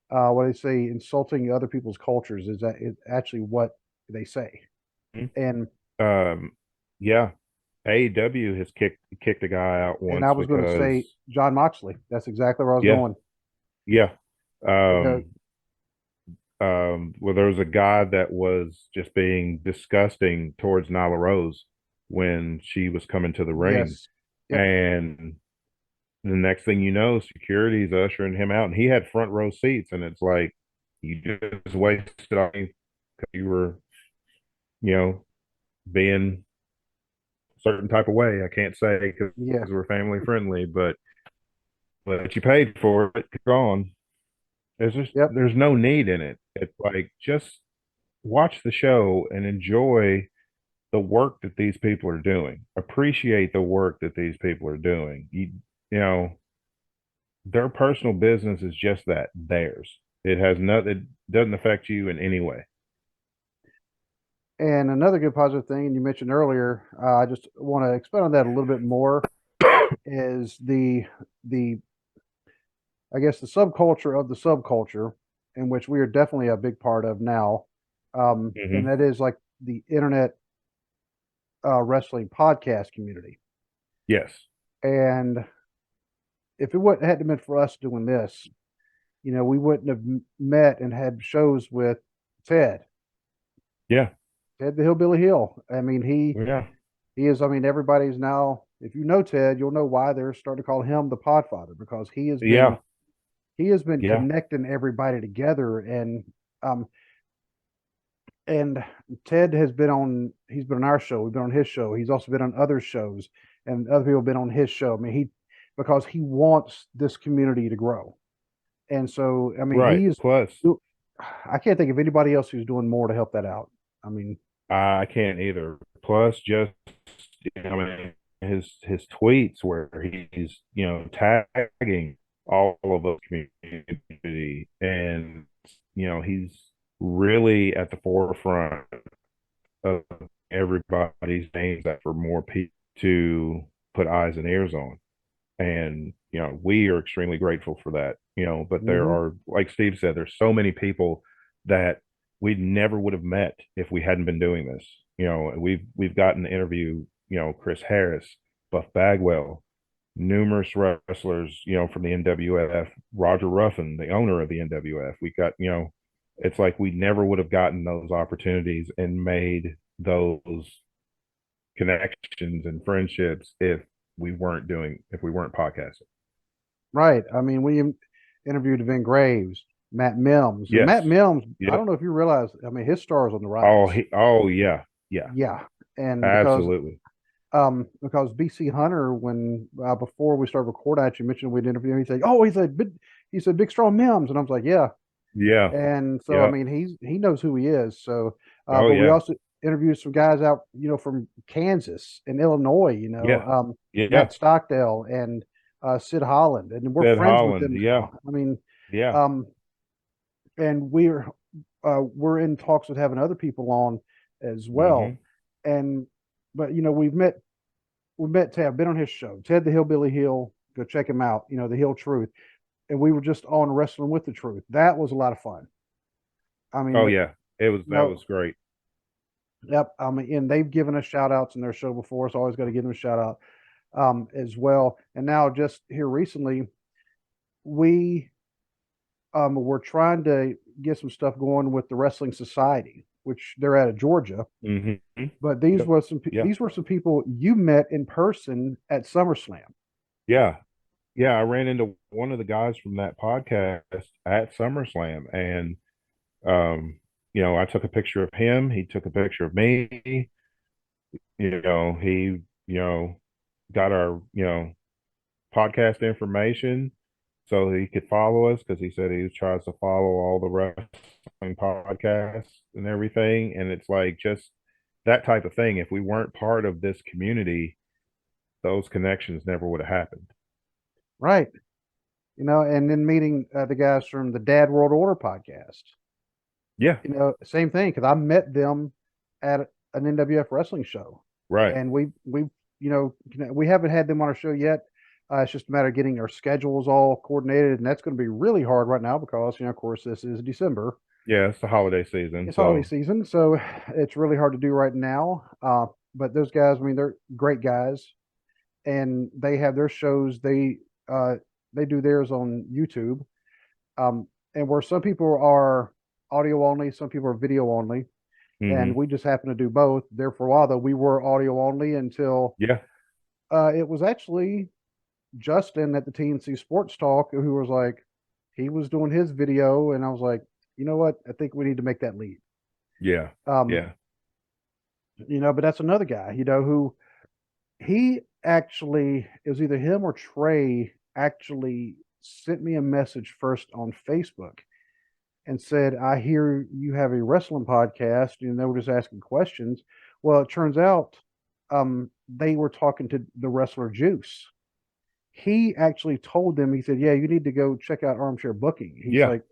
what they say insulting other people's cultures. Is actually what they say. And Um, yeah, AEW has kicked a guy out I once was going to because say John Moxley. That's exactly where I was yeah, going. yeah. You know, Um, well, there was a guy that was just being disgusting towards Nyla Rose when she was coming to the ring, yes, yep, and the next thing you know, security's ushering him out, and he had front row seats, and it's like you just wasted on me because you were, you know, being a certain type of way. I can't say because yeah, we're family friendly, but you paid for it. Go on. yep. There's no need in it. It's like just watch the show and enjoy the work that these people are doing. Appreciate the work that these people are doing. You know, their personal business is just that, theirs. It has nothing, it doesn't affect you in any way. And another good positive thing, and you mentioned earlier, I just want to expand on that a little bit more. Is the I guess the subculture of the subculture, in which we are definitely a big part of now, and Hmm. that is like the internet wrestling podcast community. Yes. And if it wouldn't hadn't been for us doing this, we wouldn't have met and had shows with Ted, Yeah. Ted the Hillbilly Hill. I mean, Yeah. he is. I mean, everybody's now. If you know Ted, you'll know why they're starting to call him the Podfather because Yeah. he has been Yeah. connecting everybody together, um and Ted has been on. He's been on our show. We've been on his show. He's also been on other shows, and other people have been on his show. I mean, because he wants this community to grow, and so I mean, Right. Plus, I can't think of anybody else who's doing more to help that out. I mean, I can't either. Plus, just I mean, his tweets where he's tagging all of the community, and he's really at the forefront of everybody's names that for more people to put eyes and ears on. And we are extremely grateful for that. But there mhm. are, like Steve said, there's so many people that we never would have met if we hadn't been doing this. We've gotten to interview Chris Harris, Buff Bagwell, numerous wrestlers from the NWF, Roger Ruffin, the owner of the NWF. We got it's like we never would have gotten those opportunities and made those connections and friendships if we weren't podcasting. Right. I mean, we interviewed Vin Graves, Matt Mims, and Yes. Matt Mims. I Yep. don't know if you realize. I mean, his star is on the rise. Oh yeah. Yeah. Yeah, and Absolutely. because BC Hunter, when before we started recording, I actually mentioned we'd interview him. He said, "Oh, he said big strong Mims," and I was like, "Yeah." Yeah. And so, I Yeah. mean, he knows who he is. So, Oh but we yeah. also interviewed some guys out, from Kansas and Illinois. Yeah. Matt Yeah. Stockdale and Sid Holland, and we're Ted friends with Holland. them Yeah. now. I mean, Yeah. um, and we're in talks with having other people on as well. Hmm. And but we met Ted. I've been on his show, Ted the Hillbilly Hill. Go check him out. The Hill Truth, and we were just on Wrestling with the Truth. That was a lot of fun. I mean, Oh yeah. That no, was great. yep. I mean, and they've given us shout outs in their show before, so I always got to give them a shout out as well. And now, just here recently, we were trying to get some stuff going with the Wrestling Society, which they're out of Georgia. Hmm. But Yep. Yeah. these were some people you met in person at SummerSlam. Yeah. Yeah. I ran into one of the guys from that podcast at SummerSlam, and I took a picture of him. He took a picture of me. He got our podcast information so he could follow us because he said he tries to follow all the wrestling podcasts and everything. And it's like just that type of thing. If we weren't part of this community, those connections never would have happened. Right. And then meeting the guys from the Dad World Order podcast. Yeah. Same thing because I met them at an NWF wrestling show, Right. and we haven't had them on our show yet, It's just a matter of getting our schedules all coordinated, and that's going to be really hard right now because, of course, this is December. Yeah, it's the holiday season, It's holiday so season, so it's really hard to do right now. But those guys, I mean, they're great guys, and they have their shows. They do theirs on YouTube, and where some people are audio only, some people are video only, and hmm we just happen to do both. There for a while, though, we were audio only until yeah, it was actually Justin at the TNC Sports Talk who was like, he was doing his video, and I was like, you know what? I think we need to make that leap. yeah, Um, yeah. but that's another guy, who he actually, it was either him or Trey actually sent me a message first on Facebook and said, I hear you have a wrestling podcast, and they were just asking questions. Well, it turns out they were talking to the wrestler Juice. He actually told them, he said, yeah, you need to go check out Armchair Booking. He's Yeah, like,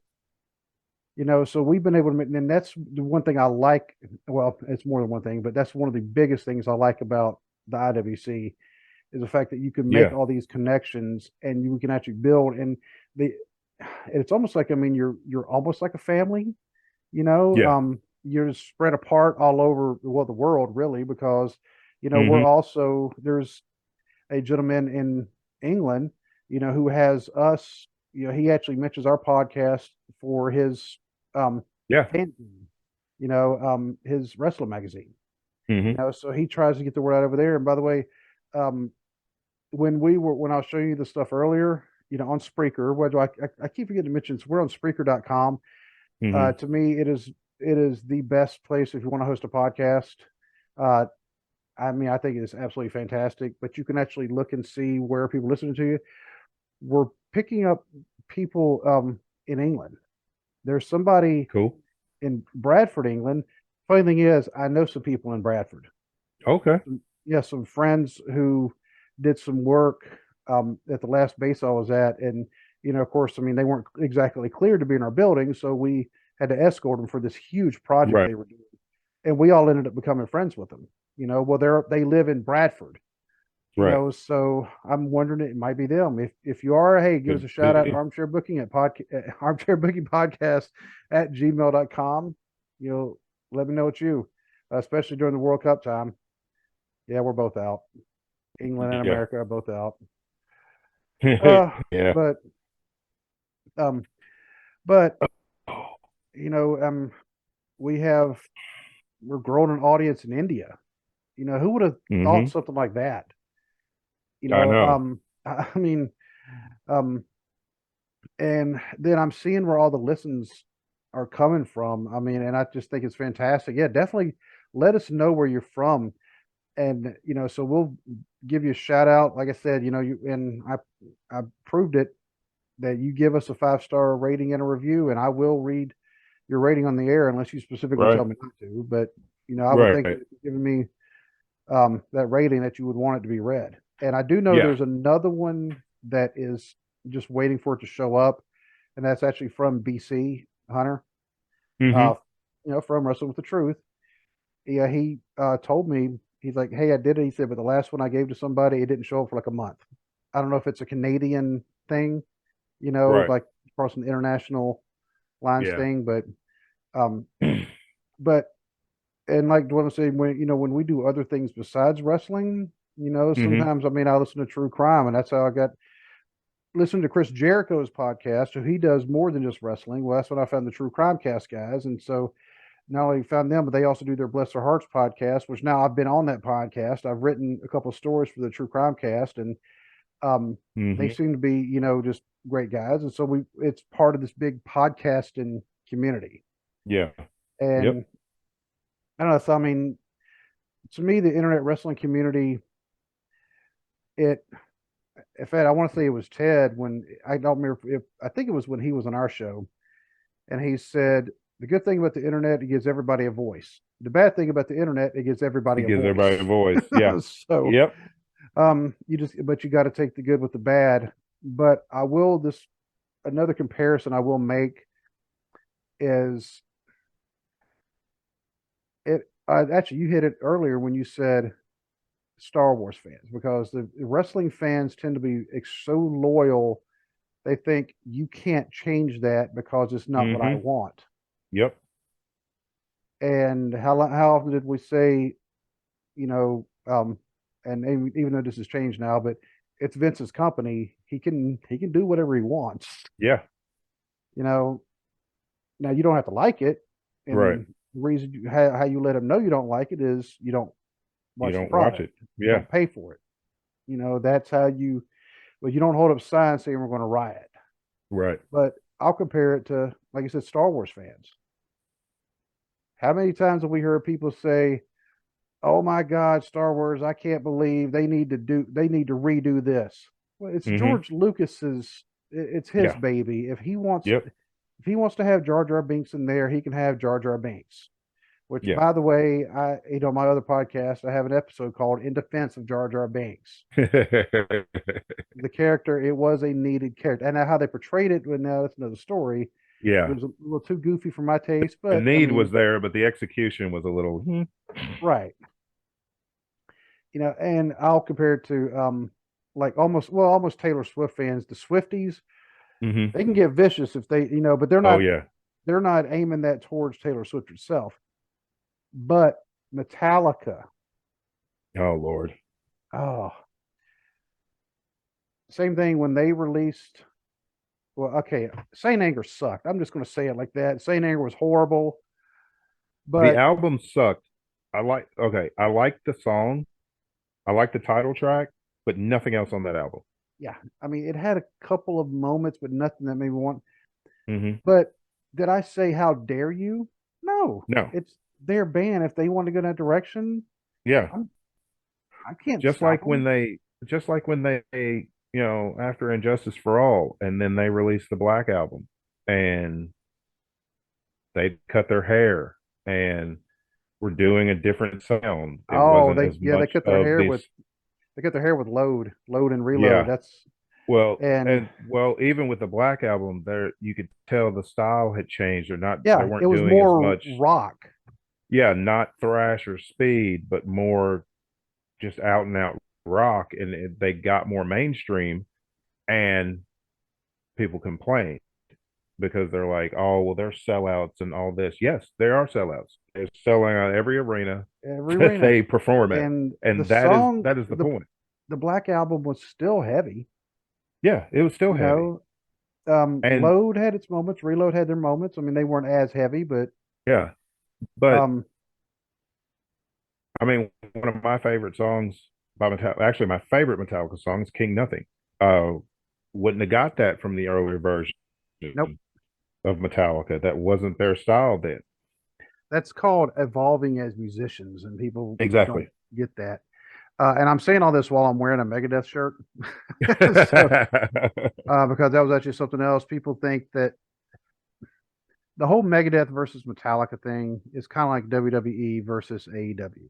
so we've been able to make, and that's the one thing I like. Well, it's more than one thing, but that's one of the biggest things I like about the IWC is the fact that you can make yeah, all these connections and you can actually build. And the, it's almost like, I mean, you're almost like a family, yeah. you're spread apart all over, well, the world really, because, we're hmm also, there's a gentleman in England, who has us. He actually mentions our podcast for his um, Yeah. fanzine, his wrestling magazine. hmm So he tries to get the word out over there. And by the way, um, when I was showing you the stuff earlier, on Spreaker, what do I keep forgetting to mention? We're on Spreaker.com. hmm To me, it is the best place if you want to host a podcast. Uh, I mean, I think it's absolutely fantastic, but you can actually look and see where people listening to you. We're picking up people in England. There's somebody Cool. in Bradford, England. Funny thing is, I know some people in Bradford. Okay. Yeah, some friends who did some work at the last base I was at, and of course, I mean, they weren't exactly cleared to be in our building, so we had to escort them for this huge project Right. they were doing, and we all ended up becoming friends with them. Well, they live in Bradford. Right. So I'm wondering it might be them. If you are, hey, give us Could a shout out, be. armchair booking armchair booking podcast at gmail.com. Let me know it's you, especially during the World Cup time. Yeah, we're both out. England and Yeah. America are both out. Uh, Yeah. but um, but Oh, you know, um, we have we're growing an audience in India. Who would have thought hmm something like that? I know. I mean, um, and then I'm seeing where all the listens are coming from. I mean, and I just think it's fantastic. Yeah, definitely let us know where you're from, and so we'll give you a shout out. Like I said, you and I proved it that you give us a 5-star rating and a review, and I will read your rating on the air unless you specifically tell Right. me not to. But I would think that Right. if you're giving me that rating, that you would want it to be read. And I do know Yeah. there's another one that is just waiting for it to show up, and that's actually from BC Hunter, uh, hmm from Wrestling with the Truth. Yeah, he told me, he's like, "Hey, I did it." He said, "But the last one I gave to somebody, it didn't show up for like a month. I don't know if it's a Canadian thing, Right. like across an international lines Yeah. thing, um, but and like what I'm saying, when we do other things besides wrestling, hmm sometimes I mean I listen to true crime, and that's how I got listening to Chris Jericho's podcast. So he does more than just wrestling. Well, that's when I found the True Crime Cast guys, and so not only found them, but they also do their Bless Their Hearts podcast, which now I've been on that podcast. I've written a couple of stories for the True Crime Cast, and they hmm seem to be, just great guys. And so it's part of this big podcasting community. Yeah. Yep. And I don't know. So I mean, to me, the internet wrestling community, it. In fact, I want to say it was Ted when I don't remember if I think it was when he was on our show, and he said the good thing about the internet, it gives everybody a voice. The bad thing about the internet, it gives everybody It a gives everybody a voice. voice. Yeah. So Yep. but you got to take the good with the bad. But I will this another comparison I will make is it. Actually, you hit it earlier when you said Star Wars fans because the wrestling fans tend to be so loyal. They think you can't change that because it's not what I Mm-hmm. want. Yep. And how often did we say, you know, and even though this has changed now, but it's Vince's company. He can do whatever he wants. Yeah. You know, now you don't have to like it, Right. and the reason how you let him know you don't like it is you don't You watch the don't watch product, it. you Yeah. don't pay for it. That's how you. Well, you don't hold up signs saying we're going to riot. Right. But I'll compare it to, like I said, Star Wars fans. How many times have we heard people say, "Oh my God, Star Wars! I can't believe they need to redo this." Well, it's Mm-hmm. George Lucas's. It's his Yeah. baby. Yep. If he wants to have Jar Jar Binks in there, he can have Jar Jar Binks. Which, Yeah. by the way, my other podcast, I have an episode called "In Defense of Jar Jar Binks." The character, it was a needed character, and how they portrayed it. Well, now that's another story. It Yeah. was a little too goofy for my taste, The but I need was mean, there, but the execution was a little. right. And I'll compare it to like almost Taylor Swift fans, the Swifties. Mm-hmm. They can get vicious if they, but they're Oh not yeah. they're not aiming that towards Taylor Swift herself. But Metallica, Oh Lord. oh, same thing when they released. Well, okay, Saint Anger sucked. I'm just going to say it like that. Saint Anger was horrible, The but album sucked. I like the song. I like the title track, but nothing else on that album. yeah, I mean, it had a couple of moments, but nothing that made me want. Mm-hmm. But did I say how dare you? No, No. it's their band. If they want to go that direction, Yeah. I'm I can't Just stop like when them. they just like when they after Injustice for All and then they released the Black album and they cut their hair and were doing a different sound. It Oh, wasn't they as yeah, much of these. they cut their hair with load and reload. Yeah. That's Well, and and well, even with the Black album, there you could tell the style had changed. They yeah, it weren't was doing as more much. rock. Yeah, not thrash or speed, but more just out and out rock, and they got more mainstream, and people complain because they're like, "Oh, well, they're sellouts and all this." Yes, they are sellouts. They're selling out every arena Every that arena. they perform at, And the and song, that is the point. the Black Album was still heavy. Yeah, it was still You heavy, know, and Load had its moments. Reload had their moments. I mean, they weren't as heavy, but yeah, but um, I mean, one of my favorite songs by Metallica, actually, my favorite Metallica song is King Nothing. Uh, wouldn't have got that from the earlier version nope. of Metallica. That wasn't their style then. That's called evolving as musicians, and people don't Exactly. get that. And I'm saying all this while I'm wearing a Megadeth shirt. So, because that was actually something else. People think that the whole Megadeth versus Metallica thing is kind of like WWE versus AEW.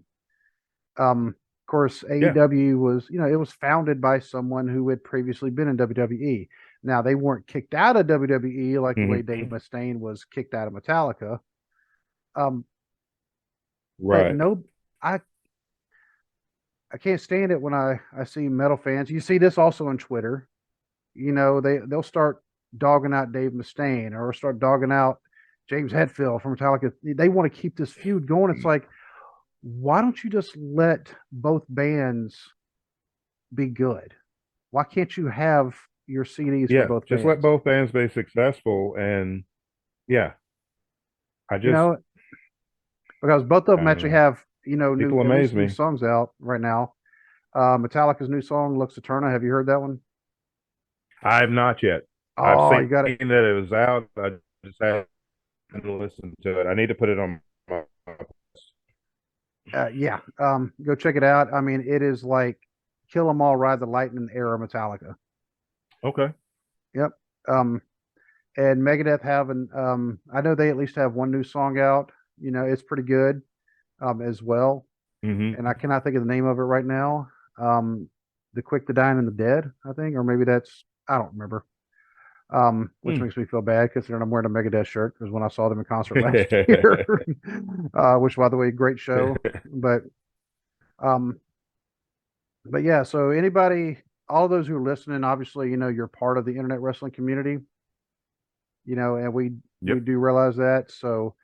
Of course, Yeah. AEW was, it was founded by someone who had previously been in WWE. Now, they weren't kicked out of WWE like the way Dave Hmm. Mustaine was kicked out of Metallica. Um, but Right. no, I I can't stand it when I see metal fans. You see this also on Twitter. They'll start dogging out Dave Mustaine or start dogging out James Hetfield from Metallica. They want to keep this feud going. It's like, why don't you just let both bands be good? Why can't you have your CDs for Yeah. both Just let bands? both bands be successful. And yeah, I You just, know, because both of I them don't actually know. have new People at amaze least new me. songs out right now. Metallica's new song "Looks Eterna." Have you heard that one? I have not yet. I've Oh, seen you got it. that it was out. I just haven't listened to it. I need to put it on my. Yeah, go check it out. I mean, it is like Kill 'Em All, Ride the Lightning era Metallica. Okay. Yep. Um, and Megadeth having, I know they at least have one new song out. It's pretty good, as well. Hmm. And I cannot think of the name of it right now. The Quick, the Dying, and the Dead, I think, or maybe I don't remember. Which Hmm. makes me feel bad considering I'm wearing a Megadeth shirt because when I saw them in concert last year, which by the way, great show. But um, But yeah, so anybody, all those who are listening, obviously, you're part of the internet wrestling community, and we Yep. do realize that. So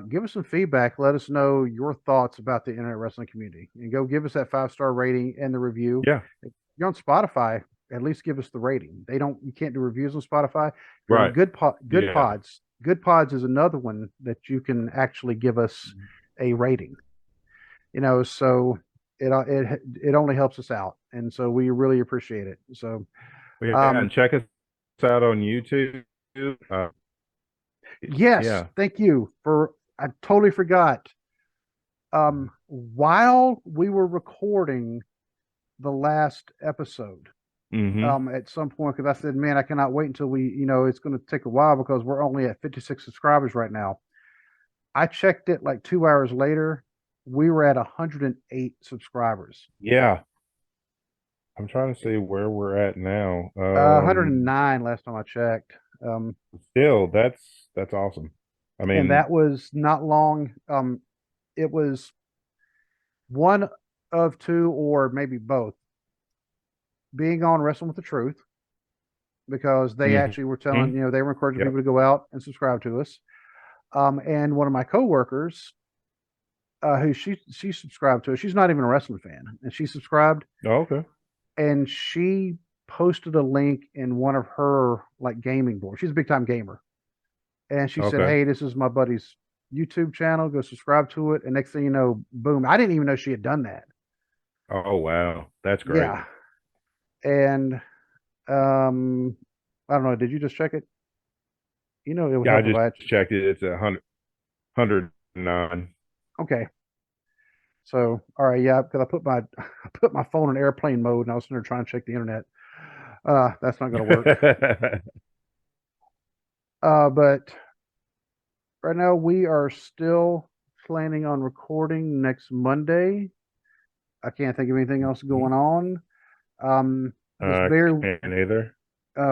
give us some feedback. Let us know your thoughts about the internet wrestling community, and go give us that 5-star rating and the review. Yeah. If you're on Spotify, at least give us the rating. You can't do reviews on Spotify. If you're on Right. Yeah. Good Pods is another one that you can actually give us a rating. So it only helps us out, and so we really appreciate it. So Yeah. um, And check us out on YouTube. yes, Yeah. thank you for. I totally forgot. While we were recording the last episode, Mm-hmm. at some point, because I said, man, I cannot wait until it's going to take a while because we're only at 56 subscribers right now. I checked it like 2 hours later. We were at 108 subscribers. Yeah. I'm trying to see where we're at now. 109 last time I checked. Still, that's awesome. I And mean, that was not long. It was one of two, or maybe both, being on Wrestling with the Truth, because they actually were mm-hmm. telling, they were encouraging Yep. people to go out and subscribe to us. And one of my coworkers, who she subscribed to, she's not even a wrestling fan, and she subscribed, Oh, okay. and she posted a link in one of her like gaming boards. She's a big time gamer, and she said, Okay. "Hey, this is my buddy's YouTube channel. Go subscribe to it." And next thing you know, boom! I didn't even know she had done that. Oh, wow. That's great. Yeah, and um, I don't know. Did you just check it? It would Yeah, I help if just I had. checked it. It's 109. Okay, so all right, yeah, because I put my I put my phone in airplane mode, and I was sitting there trying to check the internet. That's not going to work. But right now we are still planning on recording next Monday. I can't think of anything else going on. Just Can't either.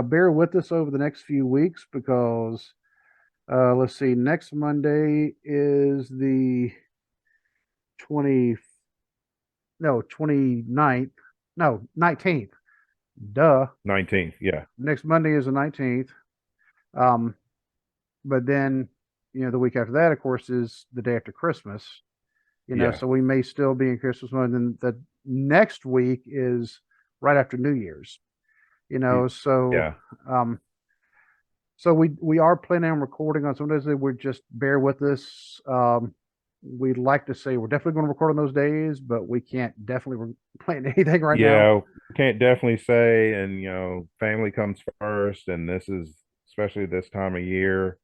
bear with us over the next few weeks, because let's see, next Monday is the 20 no 29th, no 19th. Duh. 19th. Yeah. Next Monday is the 19th. Um, but then the week after that, of course, is the day after Christmas. Yeah. So we may still be in Christmas mode. And then the next week is right after New Year's. So Yeah. um, so we are planning on recording on some days. We just bear with us. We'd like to say we're definitely going to record on those days, but we can't definitely plan anything right now. Yeah. Can't definitely say. And, family comes first. And this is, especially this time of year,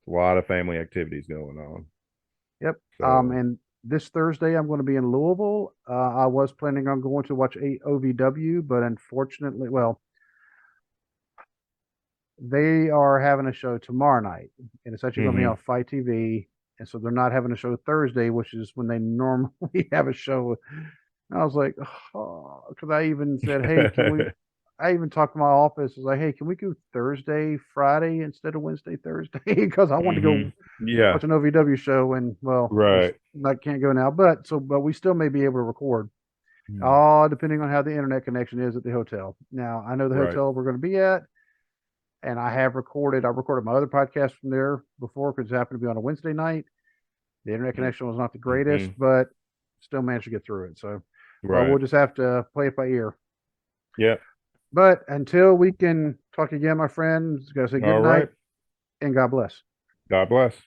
a lot of family activities going on. Yep. So, And this Thursday I'm going to be in Louisville. I was planning on going to watch OVW, but unfortunately, well, they are having a show tomorrow night, and it's actually going to be on hmm. Fight TV. And so they're not having a show Thursday, which is when they normally have a show. And I was like, oh, because I even said, hey, can we? I even talked to my office. I was like, hey, can we go Thursday, Friday instead of Wednesday, Thursday? Because I wanted to Hmm. go Yeah. watch an OVW show, and well, it's Right. I can't go now. But we still may be able to record. Hmm. All depending on how the internet connection is at the hotel. Now I know the Right. hotel we're going to be at, and I recorded my other podcast from there before, because it happened to be on a Wednesday night. The internet connection was not the greatest, Hmm. but still managed to get through it. So we'll Right. just have to play it by ear. Yep. But until we can talk again, my friends, gotta say good All night right. and God bless. God bless.